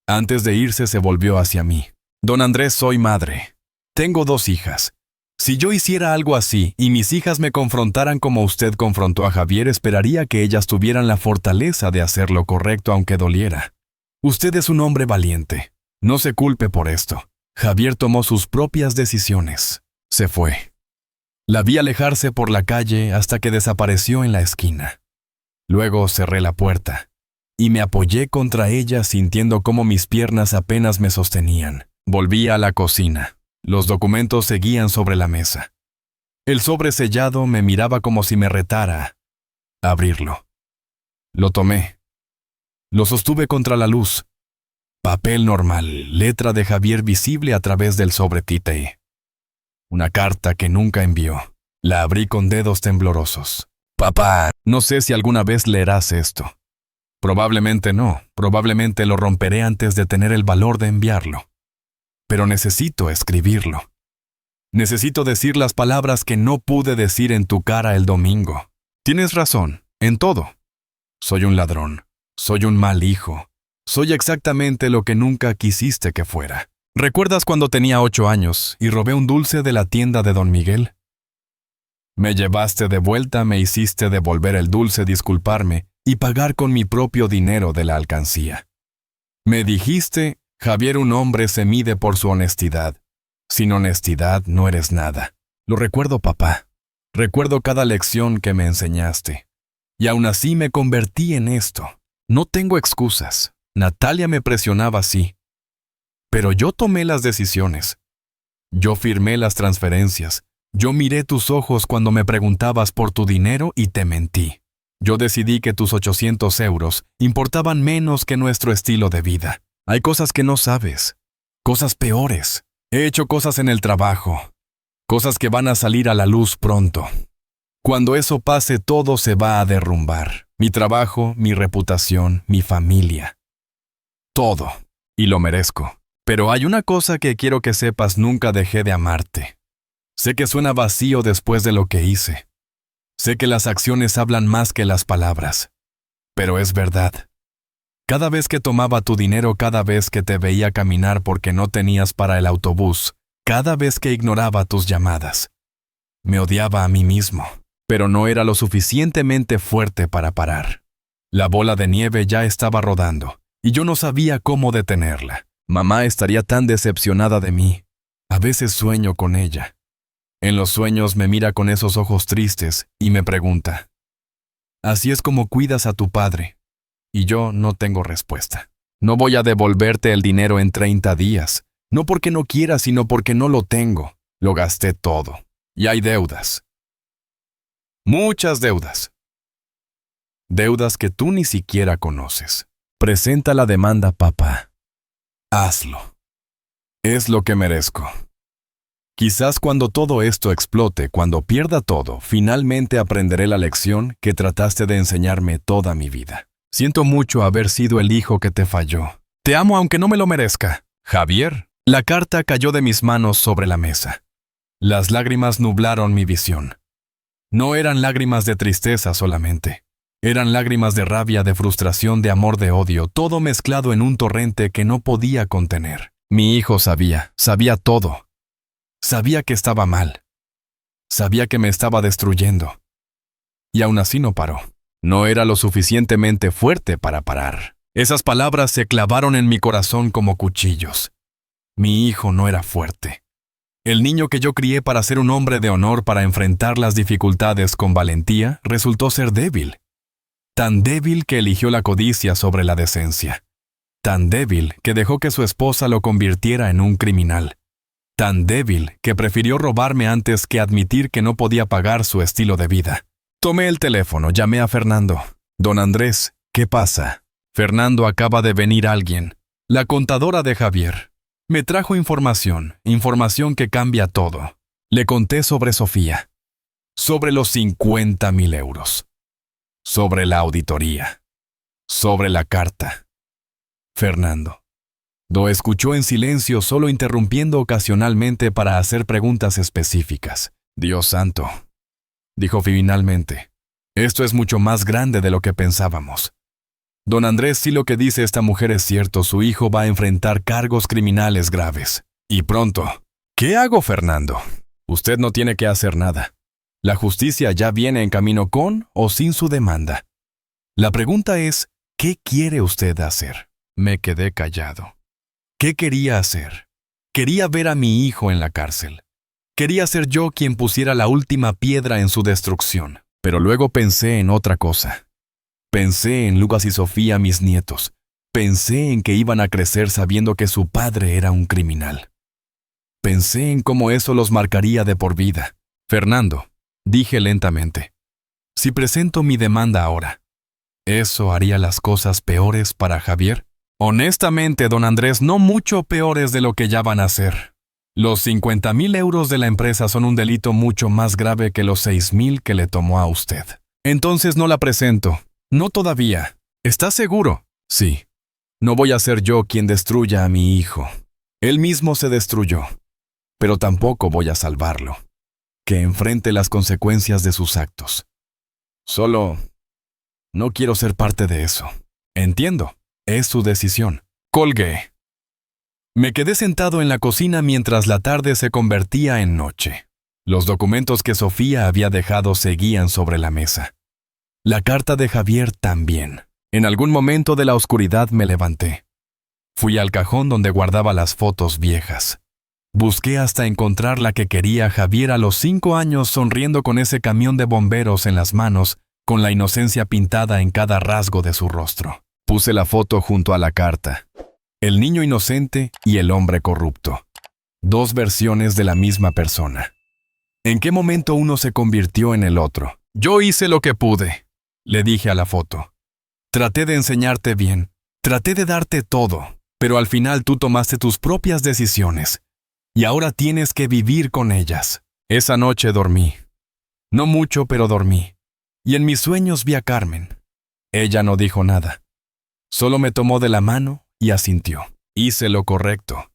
Antes de irse se volvió hacia mí. Don Andrés, soy madre. Tengo 2 hijas. Si yo hiciera algo así y mis hijas me confrontaran como usted confrontó a Javier, esperaría que ellas tuvieran la fortaleza de hacer lo correcto aunque doliera. Usted es un hombre valiente. No se culpe por esto. Javier tomó sus propias decisiones. Se fue. La vi alejarse por la calle hasta que desapareció en la esquina. Luego cerré la puerta y me apoyé contra ella sintiendo cómo mis piernas apenas me sostenían. Volví a la cocina. Los documentos seguían sobre la mesa. El sobre sellado me miraba como si me retara a abrirlo. Lo tomé. Lo sostuve contra la luz. Papel normal, letra de Javier visible a través del sobretite. Una carta que nunca envió. La abrí con dedos temblorosos. Papá, no sé si alguna vez leerás esto. Probablemente no, probablemente lo romperé antes de tener el valor de enviarlo. Pero necesito escribirlo. Necesito decir las palabras que no pude decir en tu cara el domingo. Tienes razón, en todo. Soy un ladrón, soy un mal hijo. Soy exactamente lo que nunca quisiste que fuera. ¿Recuerdas cuando tenía 8 años y robé un dulce de la tienda de don Miguel? Me llevaste de vuelta, me hiciste devolver el dulce, disculparme y pagar con mi propio dinero de la alcancía. Me dijiste, Javier, un hombre se mide por su honestidad. Sin honestidad no eres nada. Lo recuerdo, papá. Recuerdo cada lección que me enseñaste. Y aún así me convertí en esto. No tengo excusas. Natalia me presionaba así. Pero yo tomé las decisiones. Yo firmé las transferencias. Yo miré tus ojos cuando me preguntabas por tu dinero y te mentí. Yo decidí que tus 800 euros importaban menos que nuestro estilo de vida. Hay cosas que no sabes. Cosas peores. He hecho cosas en el trabajo. Cosas que van a salir a la luz pronto. Cuando eso pase, todo se va a derrumbar. Mi trabajo, mi reputación, mi familia. Todo. Y lo merezco. Pero hay una cosa que quiero que sepas: nunca dejé de amarte. Sé que suena vacío después de lo que hice. Sé que las acciones hablan más que las palabras. Pero es verdad. Cada vez que tomaba tu dinero, cada vez que te veía caminar porque no tenías para el autobús, cada vez que ignoraba tus llamadas, me odiaba a mí mismo, pero no era lo suficientemente fuerte para parar. La bola de nieve ya estaba rodando, y yo no sabía cómo detenerla. Mamá estaría tan decepcionada de mí. A veces sueño con ella. En los sueños me mira con esos ojos tristes y me pregunta: ¿así es como cuidas a tu padre? Y yo no tengo respuesta. No voy a devolverte el dinero en 30 días. No porque no quiera, sino porque no lo tengo. Lo gasté todo. Y hay deudas. Muchas deudas. Deudas que tú ni siquiera conoces. Presenta la demanda, papá. Hazlo. Es lo que merezco. Quizás cuando todo esto explote, cuando pierda todo, finalmente aprenderé la lección que trataste de enseñarme toda mi vida. Siento mucho haber sido el hijo que te falló. Te amo aunque no me lo merezca. Javier. La carta cayó de mis manos sobre la mesa. Las lágrimas nublaron mi visión. No eran lágrimas de tristeza solamente. Eran lágrimas de rabia, de frustración, de amor, de odio, todo mezclado en un torrente que no podía contener. Mi hijo sabía todo. Sabía que estaba mal. Sabía que me estaba destruyendo. Y aún así no paró. No era lo suficientemente fuerte para parar. Esas palabras se clavaron en mi corazón como cuchillos. Mi hijo no era fuerte. El niño que yo crié para ser un hombre de honor, para enfrentar las dificultades con valentía, resultó ser débil. Tan débil que eligió la codicia sobre la decencia. Tan débil que dejó que su esposa lo convirtiera en un criminal. Tan débil que prefirió robarme antes que admitir que no podía pagar su estilo de vida. Tomé el teléfono, llamé a Fernando. Don Andrés, ¿qué pasa? Fernando, acaba de venir alguien. La contadora de Javier. Me trajo información que cambia todo. Le conté sobre Sofía. Sobre los 50,000 euros. Sobre la auditoría. Sobre la carta. Fernando. Lo escuchó en silencio, solo interrumpiendo ocasionalmente para hacer preguntas específicas. Dios santo, dijo finalmente. Esto es mucho más grande de lo que pensábamos. Don Andrés, si lo que dice esta mujer es cierto, su hijo va a enfrentar cargos criminales graves. Y pronto. ¿Qué hago, Fernando? Usted no tiene que hacer nada. La justicia ya viene en camino con o sin su demanda. La pregunta es, ¿qué quiere usted hacer? Me quedé callado. ¿Qué quería hacer? Quería ver a mi hijo en la cárcel. Quería ser yo quien pusiera la última piedra en su destrucción. Pero luego pensé en otra cosa. Pensé en Lucas y Sofía, mis nietos. Pensé en que iban a crecer sabiendo que su padre era un criminal. Pensé en cómo eso los marcaría de por vida. Fernando, dije lentamente, si presento mi demanda ahora, ¿eso haría las cosas peores para Javier? Honestamente, don Andrés, no mucho peores de lo que ya van a hacer. Los 50,000 euros de la empresa son un delito mucho más grave que los 6,000 que le tomó a usted. Entonces no la presento. No todavía. ¿Estás seguro? Sí. No voy a ser yo quien destruya a mi hijo. Él mismo se destruyó. Pero tampoco voy a salvarlo. Que enfrente las consecuencias de sus actos. Solo no quiero ser parte de eso. Entiendo. Es su decisión. Colgué. Me quedé sentado en la cocina mientras la tarde se convertía en noche. Los documentos que Sofía había dejado seguían sobre la mesa. La carta de Javier también. En algún momento de la oscuridad me levanté. Fui al cajón donde guardaba las fotos viejas. Busqué hasta encontrar la que quería Javier a los 5 años sonriendo con ese camión de bomberos en las manos, con la inocencia pintada en cada rasgo de su rostro. Puse la foto junto a la carta. El niño inocente y el hombre corrupto. 2 versiones de la misma persona. ¿En qué momento uno se convirtió en el otro? Yo hice lo que pude, le dije a la foto. Traté de enseñarte bien, traté de darte todo, pero al final tú tomaste tus propias decisiones. Y ahora tienes que vivir con ellas. Esa noche dormí. No mucho, pero dormí. Y en mis sueños vi a Carmen. Ella no dijo nada. Solo me tomó de la mano y asintió. Hice lo correcto.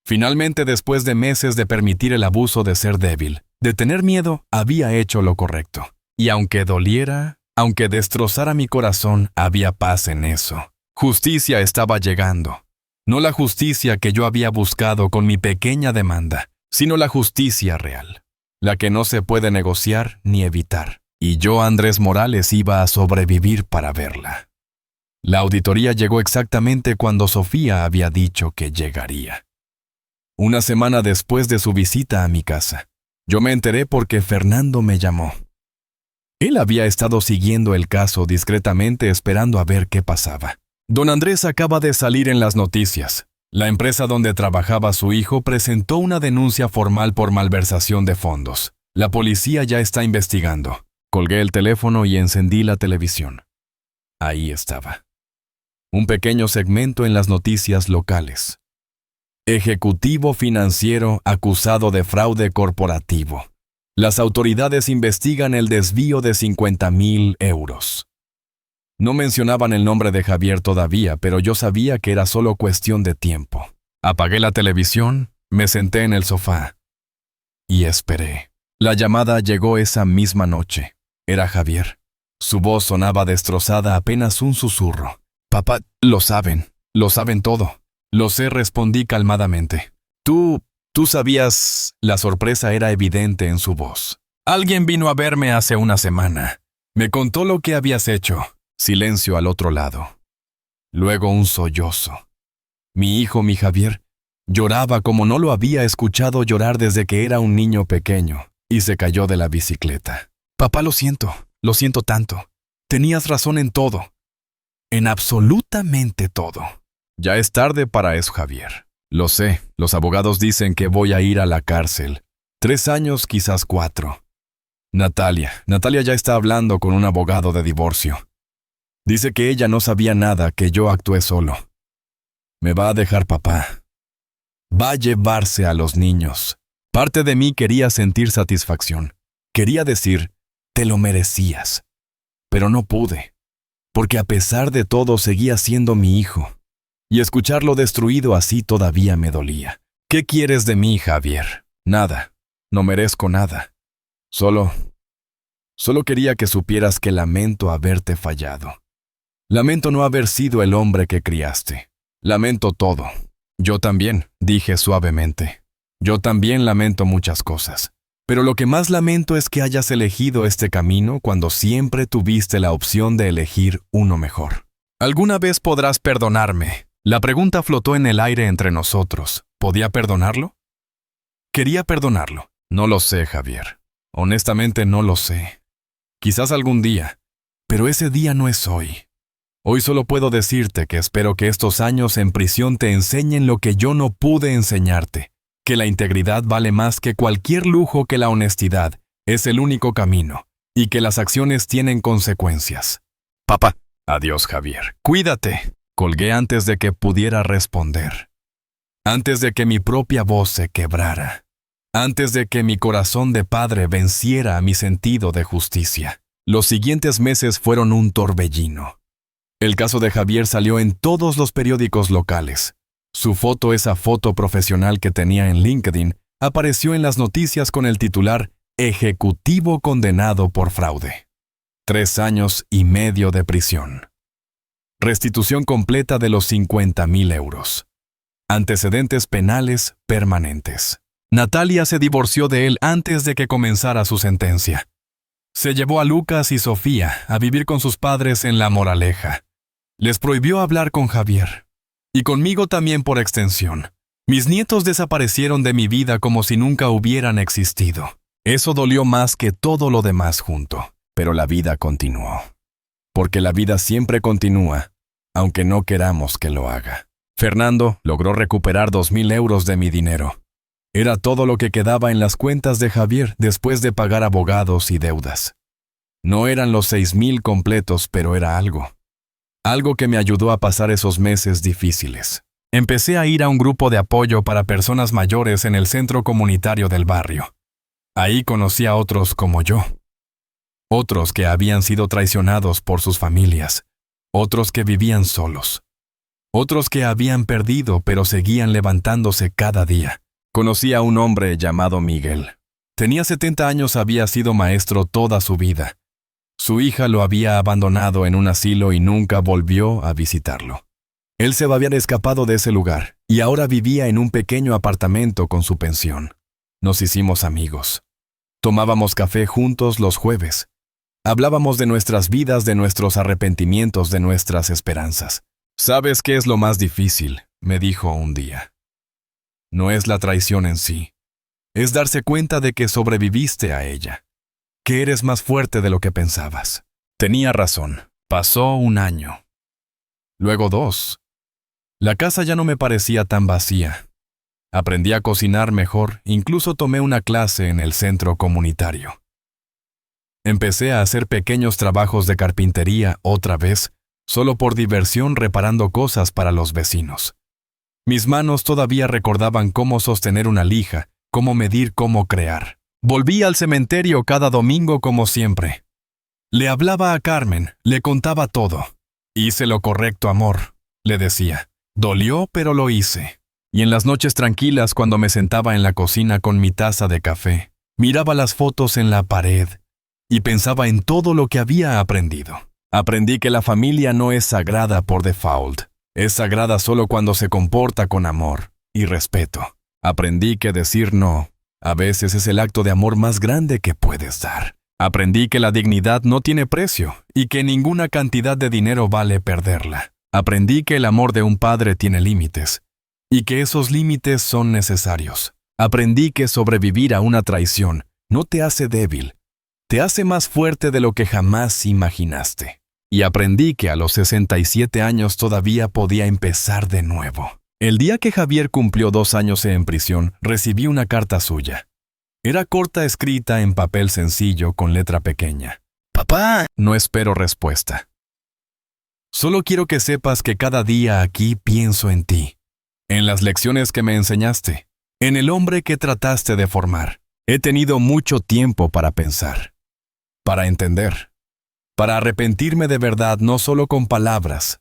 Finalmente, después de meses de permitir el abuso de ser débil, de tener miedo, había hecho lo correcto. Y aunque doliera, aunque destrozara mi corazón, había paz en eso. Justicia estaba llegando. No la justicia que yo había buscado con mi pequeña demanda, sino la justicia real, la que no se puede negociar ni evitar. Y yo, Andrés Morales, iba a sobrevivir para verla. La auditoría llegó exactamente cuando Sofía había dicho que llegaría. Una semana después de su visita a mi casa, yo me enteré porque Fernando me llamó. Él había estado siguiendo el caso discretamente esperando a ver qué pasaba. Don Andrés acaba de salir en las noticias. La empresa donde trabajaba su hijo presentó una denuncia formal por malversación de fondos. La policía ya está investigando. Colgué el teléfono y encendí la televisión. Ahí estaba. Un pequeño segmento en las noticias locales. Ejecutivo financiero acusado de fraude corporativo. Las autoridades investigan el desvío de 50,000 euros. No mencionaban el nombre de Javier todavía, pero yo sabía que era solo cuestión de tiempo. Apagué la televisión, me senté en el sofá y esperé. La llamada llegó esa misma noche. Era Javier. Su voz sonaba destrozada, apenas un susurro. Papá, lo saben todo. Lo sé, respondí calmadamente. Tú sabías. La sorpresa era evidente en su voz. Alguien vino a verme hace una semana. Me contó lo que habías hecho. Silencio al otro lado. Luego un sollozo. Mi hijo, mi Javier, lloraba como no lo había escuchado llorar desde que era un niño pequeño, y se cayó de la bicicleta. Papá, lo siento tanto. Tenías razón en todo. En absolutamente todo. Ya es tarde para eso, Javier. Lo sé, los abogados dicen que voy a ir a la cárcel. 3 años, quizás 4. Natalia ya está hablando con un abogado de divorcio. Dice que ella no sabía nada, que yo actué solo. Me va a dejar papá. Va a llevarse a los niños. Parte de mí quería sentir satisfacción. Quería decir, te lo merecías. Pero no pude, porque a pesar de todo seguía siendo mi hijo. Y escucharlo destruido así todavía me dolía. ¿Qué quieres de mí, Javier? Nada. No merezco nada. Solo quería que supieras que lamento haberte fallado. Lamento no haber sido el hombre que criaste. Lamento todo. Yo también, dije suavemente. Yo también lamento muchas cosas. Pero lo que más lamento es que hayas elegido este camino cuando siempre tuviste la opción de elegir uno mejor. ¿Alguna vez podrás perdonarme? La pregunta flotó en el aire entre nosotros. ¿Podía perdonarlo? Quería perdonarlo. No lo sé, Javier. Honestamente no lo sé. Quizás algún día, pero ese día no es hoy. Hoy solo puedo decirte que espero que estos años en prisión te enseñen lo que yo no pude enseñarte, que la integridad vale más que cualquier lujo, que la honestidad es el único camino, y que las acciones tienen consecuencias. Papá. Adiós, Javier. Cuídate. Colgué antes de que pudiera responder. Antes de que mi propia voz se quebrara. Antes de que mi corazón de padre venciera a mi sentido de justicia. Los siguientes meses fueron un torbellino. El caso de Javier salió en todos los periódicos locales. Su foto, esa foto profesional que tenía en LinkedIn, apareció en las noticias con el titular Ejecutivo condenado por fraude. 3 años y medio de prisión. Restitución completa de los 50,000 euros. Antecedentes penales permanentes. Natalia se divorció de él antes de que comenzara su sentencia. Se llevó a Lucas y Sofía a vivir con sus padres en La Moraleja. Les prohibió hablar con Javier. Y conmigo también por extensión. Mis nietos desaparecieron de mi vida como si nunca hubieran existido. Eso dolió más que todo lo demás junto. Pero la vida continuó. Porque la vida siempre continúa, aunque no queramos que lo haga. Fernando logró recuperar 2,000 euros de mi dinero. Era todo lo que quedaba en las cuentas de Javier después de pagar abogados y deudas. No eran los 6,000 completos, pero era algo. Algo que me ayudó a pasar esos meses difíciles. Empecé a ir a un grupo de apoyo para personas mayores en el centro comunitario del barrio. Ahí conocí a otros como yo. Otros que habían sido traicionados por sus familias. Otros que vivían solos. Otros que habían perdido pero seguían levantándose cada día. Conocí a un hombre llamado Miguel. Tenía 70 años, había sido maestro toda su vida. Su hija lo había abandonado en un asilo y nunca volvió a visitarlo. Él se había escapado de ese lugar y ahora vivía en un pequeño apartamento con su pensión. Nos hicimos amigos. Tomábamos café juntos los jueves. Hablábamos de nuestras vidas, de nuestros arrepentimientos, de nuestras esperanzas. ¿Sabes qué es lo más difícil?, me dijo un día. No es la traición en sí. Es darse cuenta de que sobreviviste a ella. Que eres más fuerte de lo que pensabas. Tenía razón. Pasó 1 año. Luego 2. La casa ya no me parecía tan vacía. Aprendí a cocinar mejor, incluso tomé una clase en el centro comunitario. Empecé a hacer pequeños trabajos de carpintería otra vez, solo por diversión, reparando cosas para los vecinos. Mis manos todavía recordaban cómo sostener una lija, cómo medir, cómo crear. Volví al cementerio cada domingo como siempre. Le hablaba a Carmen, le contaba todo. Hice lo correcto, amor, le decía. Dolió, pero lo hice. Y en las noches tranquilas, cuando me sentaba en la cocina con mi taza de café, miraba las fotos en la pared y pensaba en todo lo que había aprendido. Aprendí que la familia no es sagrada por default. Es sagrada solo cuando se comporta con amor y respeto. Aprendí que decir no a veces es el acto de amor más grande que puedes dar. Aprendí que la dignidad no tiene precio y que ninguna cantidad de dinero vale perderla. Aprendí que el amor de un padre tiene límites y que esos límites son necesarios. Aprendí que sobrevivir a una traición no te hace débil, te hace más fuerte de lo que jamás imaginaste. Y aprendí que a los 67 años todavía podía empezar de nuevo. El día que Javier cumplió 2 años en prisión, recibí una carta suya. Era corta, escrita en papel sencillo con letra pequeña. «Papá». No espero respuesta. Solo quiero que sepas que cada día aquí pienso en ti, en las lecciones que me enseñaste, en el hombre que trataste de formar. He tenido mucho tiempo para pensar, para entender, para arrepentirme de verdad, no solo con palabras,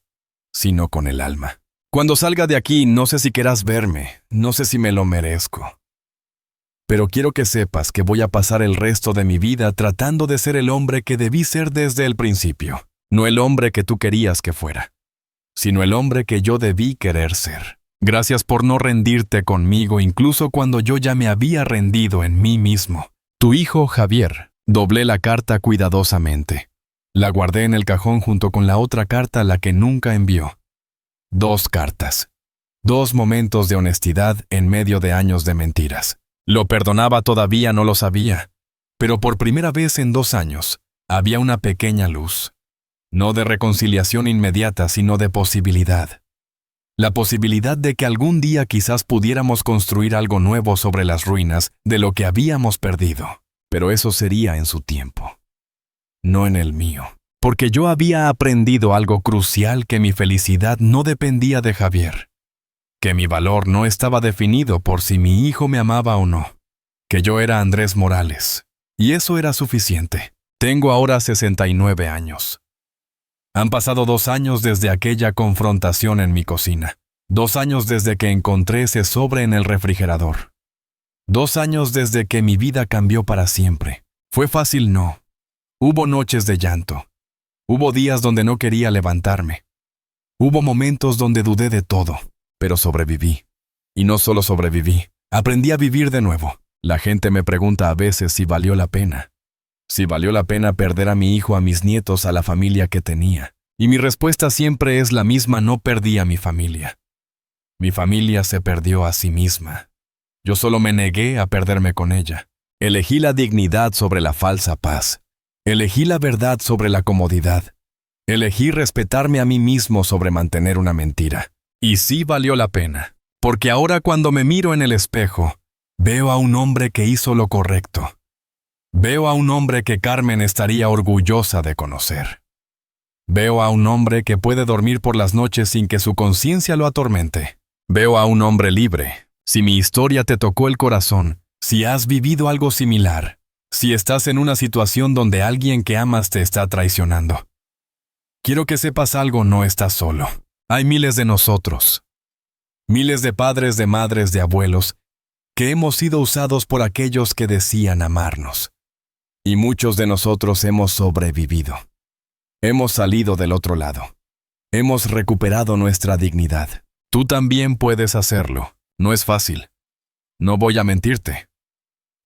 sino con el alma. Cuando salga de aquí, no sé si querrás verme, no sé si me lo merezco. Pero quiero que sepas que voy a pasar el resto de mi vida tratando de ser el hombre que debí ser desde el principio. No el hombre que tú querías que fuera, sino el hombre que yo debí querer ser. Gracias por no rendirte conmigo incluso cuando yo ya me había rendido en mí mismo. Tu hijo Javier. Doblé la carta cuidadosamente. La guardé en el cajón junto con la otra carta, la que nunca envió. 2 cartas. 2 momentos de honestidad en medio de años de mentiras. Lo perdonaba, todavía no lo sabía. Pero por primera vez en 2 años, había una pequeña luz. No de reconciliación inmediata, sino de posibilidad. La posibilidad de que algún día quizás pudiéramos construir algo nuevo sobre las ruinas de lo que habíamos perdido. Pero eso sería en su tiempo, no en el mío. porque yo había aprendido algo crucial: que mi felicidad no dependía de Javier, que mi valor no estaba definido por si mi hijo me amaba o no, que yo era Andrés Morales, y eso era suficiente. Tengo ahora 69 años. Han pasado 2 años desde aquella confrontación en mi cocina. 2 años desde que encontré ese sobre en el refrigerador. 2 años desde que mi vida cambió para siempre. ¿Fue fácil? No. Hubo noches de llanto. Hubo días donde no quería levantarme. Hubo momentos donde dudé de todo, pero sobreviví. Y no solo sobreviví, aprendí a vivir de nuevo. La gente me pregunta a veces si valió la pena. Si valió la pena perder a mi hijo, a mis nietos, a la familia que tenía. Y mi respuesta siempre es la misma: no perdí a mi familia. Mi familia se perdió a sí misma. Yo solo me negué a perderme con ella. Elegí la dignidad sobre la falsa paz. Elegí la verdad sobre la comodidad. Elegí respetarme a mí mismo sobre mantener una mentira. Y sí valió la pena, porque ahora cuando me miro en el espejo, veo a un hombre que hizo lo correcto. Veo a un hombre que Carmen estaría orgullosa de conocer. Veo a un hombre que puede dormir por las noches sin que su conciencia lo atormente. Veo a un hombre libre. Si mi historia te tocó el corazón, si has vivido algo similar, si estás en una situación donde alguien que amas te está traicionando, quiero que sepas algo: no estás solo. Hay miles de nosotros. Miles de padres, de madres, de abuelos, que hemos sido usados por aquellos que decían amarnos. Y muchos de nosotros hemos sobrevivido. Hemos salido del otro lado. Hemos recuperado nuestra dignidad. Tú también puedes hacerlo. No es fácil. No voy a mentirte.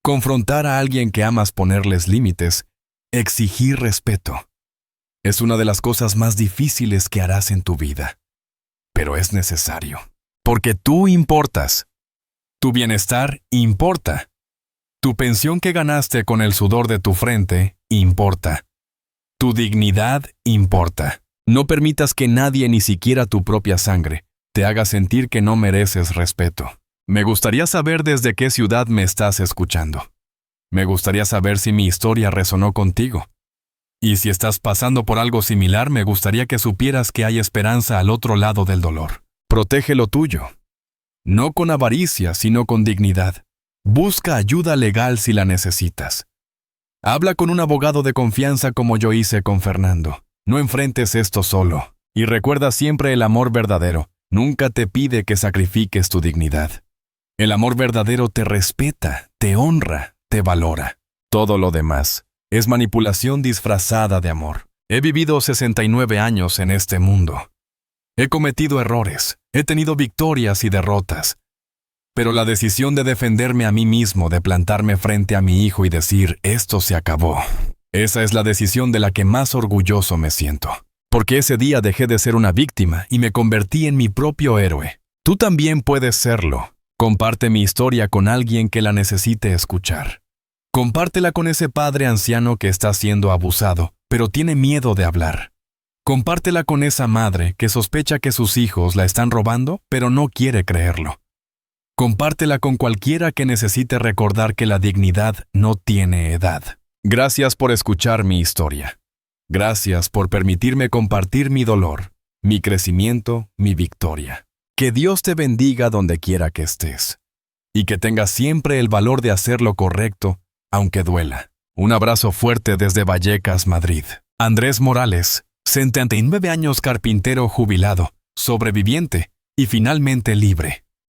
Confrontar a alguien que amas, ponerles límites, exigir respeto, es una de las cosas más difíciles que harás en tu vida. Pero es necesario. Porque tú importas. Tu bienestar importa. Tu pensión que ganaste con el sudor de tu frente importa. Tu dignidad importa. No permitas que nadie, ni siquiera tu propia sangre, te haga sentir que no mereces respeto. Me gustaría saber desde qué ciudad me estás escuchando. Me gustaría saber si mi historia resonó contigo. Y si estás pasando por algo similar, me gustaría que supieras que hay esperanza al otro lado del dolor. Protege lo tuyo. No con avaricia, sino con dignidad. Busca ayuda legal si la necesitas. Habla con un abogado de confianza como yo hice con Fernando. No enfrentes esto solo. Y recuerda siempre: el amor verdadero nunca te pide que sacrifiques tu dignidad. El amor verdadero te respeta, te honra, te valora. Todo lo demás es manipulación disfrazada de amor. He vivido 69 años en este mundo. He cometido errores, he tenido victorias y derrotas. Pero la decisión de defenderme a mí mismo, de plantarme frente a mi hijo y decir: esto se acabó, esa es la decisión de la que más orgulloso me siento. Porque ese día dejé de ser una víctima y me convertí en mi propio héroe. Tú también puedes serlo. Comparte mi historia con alguien que la necesite escuchar. Compártela con ese padre anciano que está siendo abusado, pero tiene miedo de hablar. Compártela con esa madre que sospecha que sus hijos la están robando, pero no quiere creerlo. Compártela con cualquiera que necesite recordar que la dignidad no tiene edad. Gracias por escuchar mi historia. Gracias por permitirme compartir mi dolor, mi crecimiento, mi victoria. Que Dios te bendiga donde quiera que estés. Y que tengas siempre el valor de hacer lo correcto, aunque duela. Un abrazo fuerte desde Vallecas, Madrid. Andrés Morales, 79 años, carpintero jubilado, sobreviviente y finalmente libre.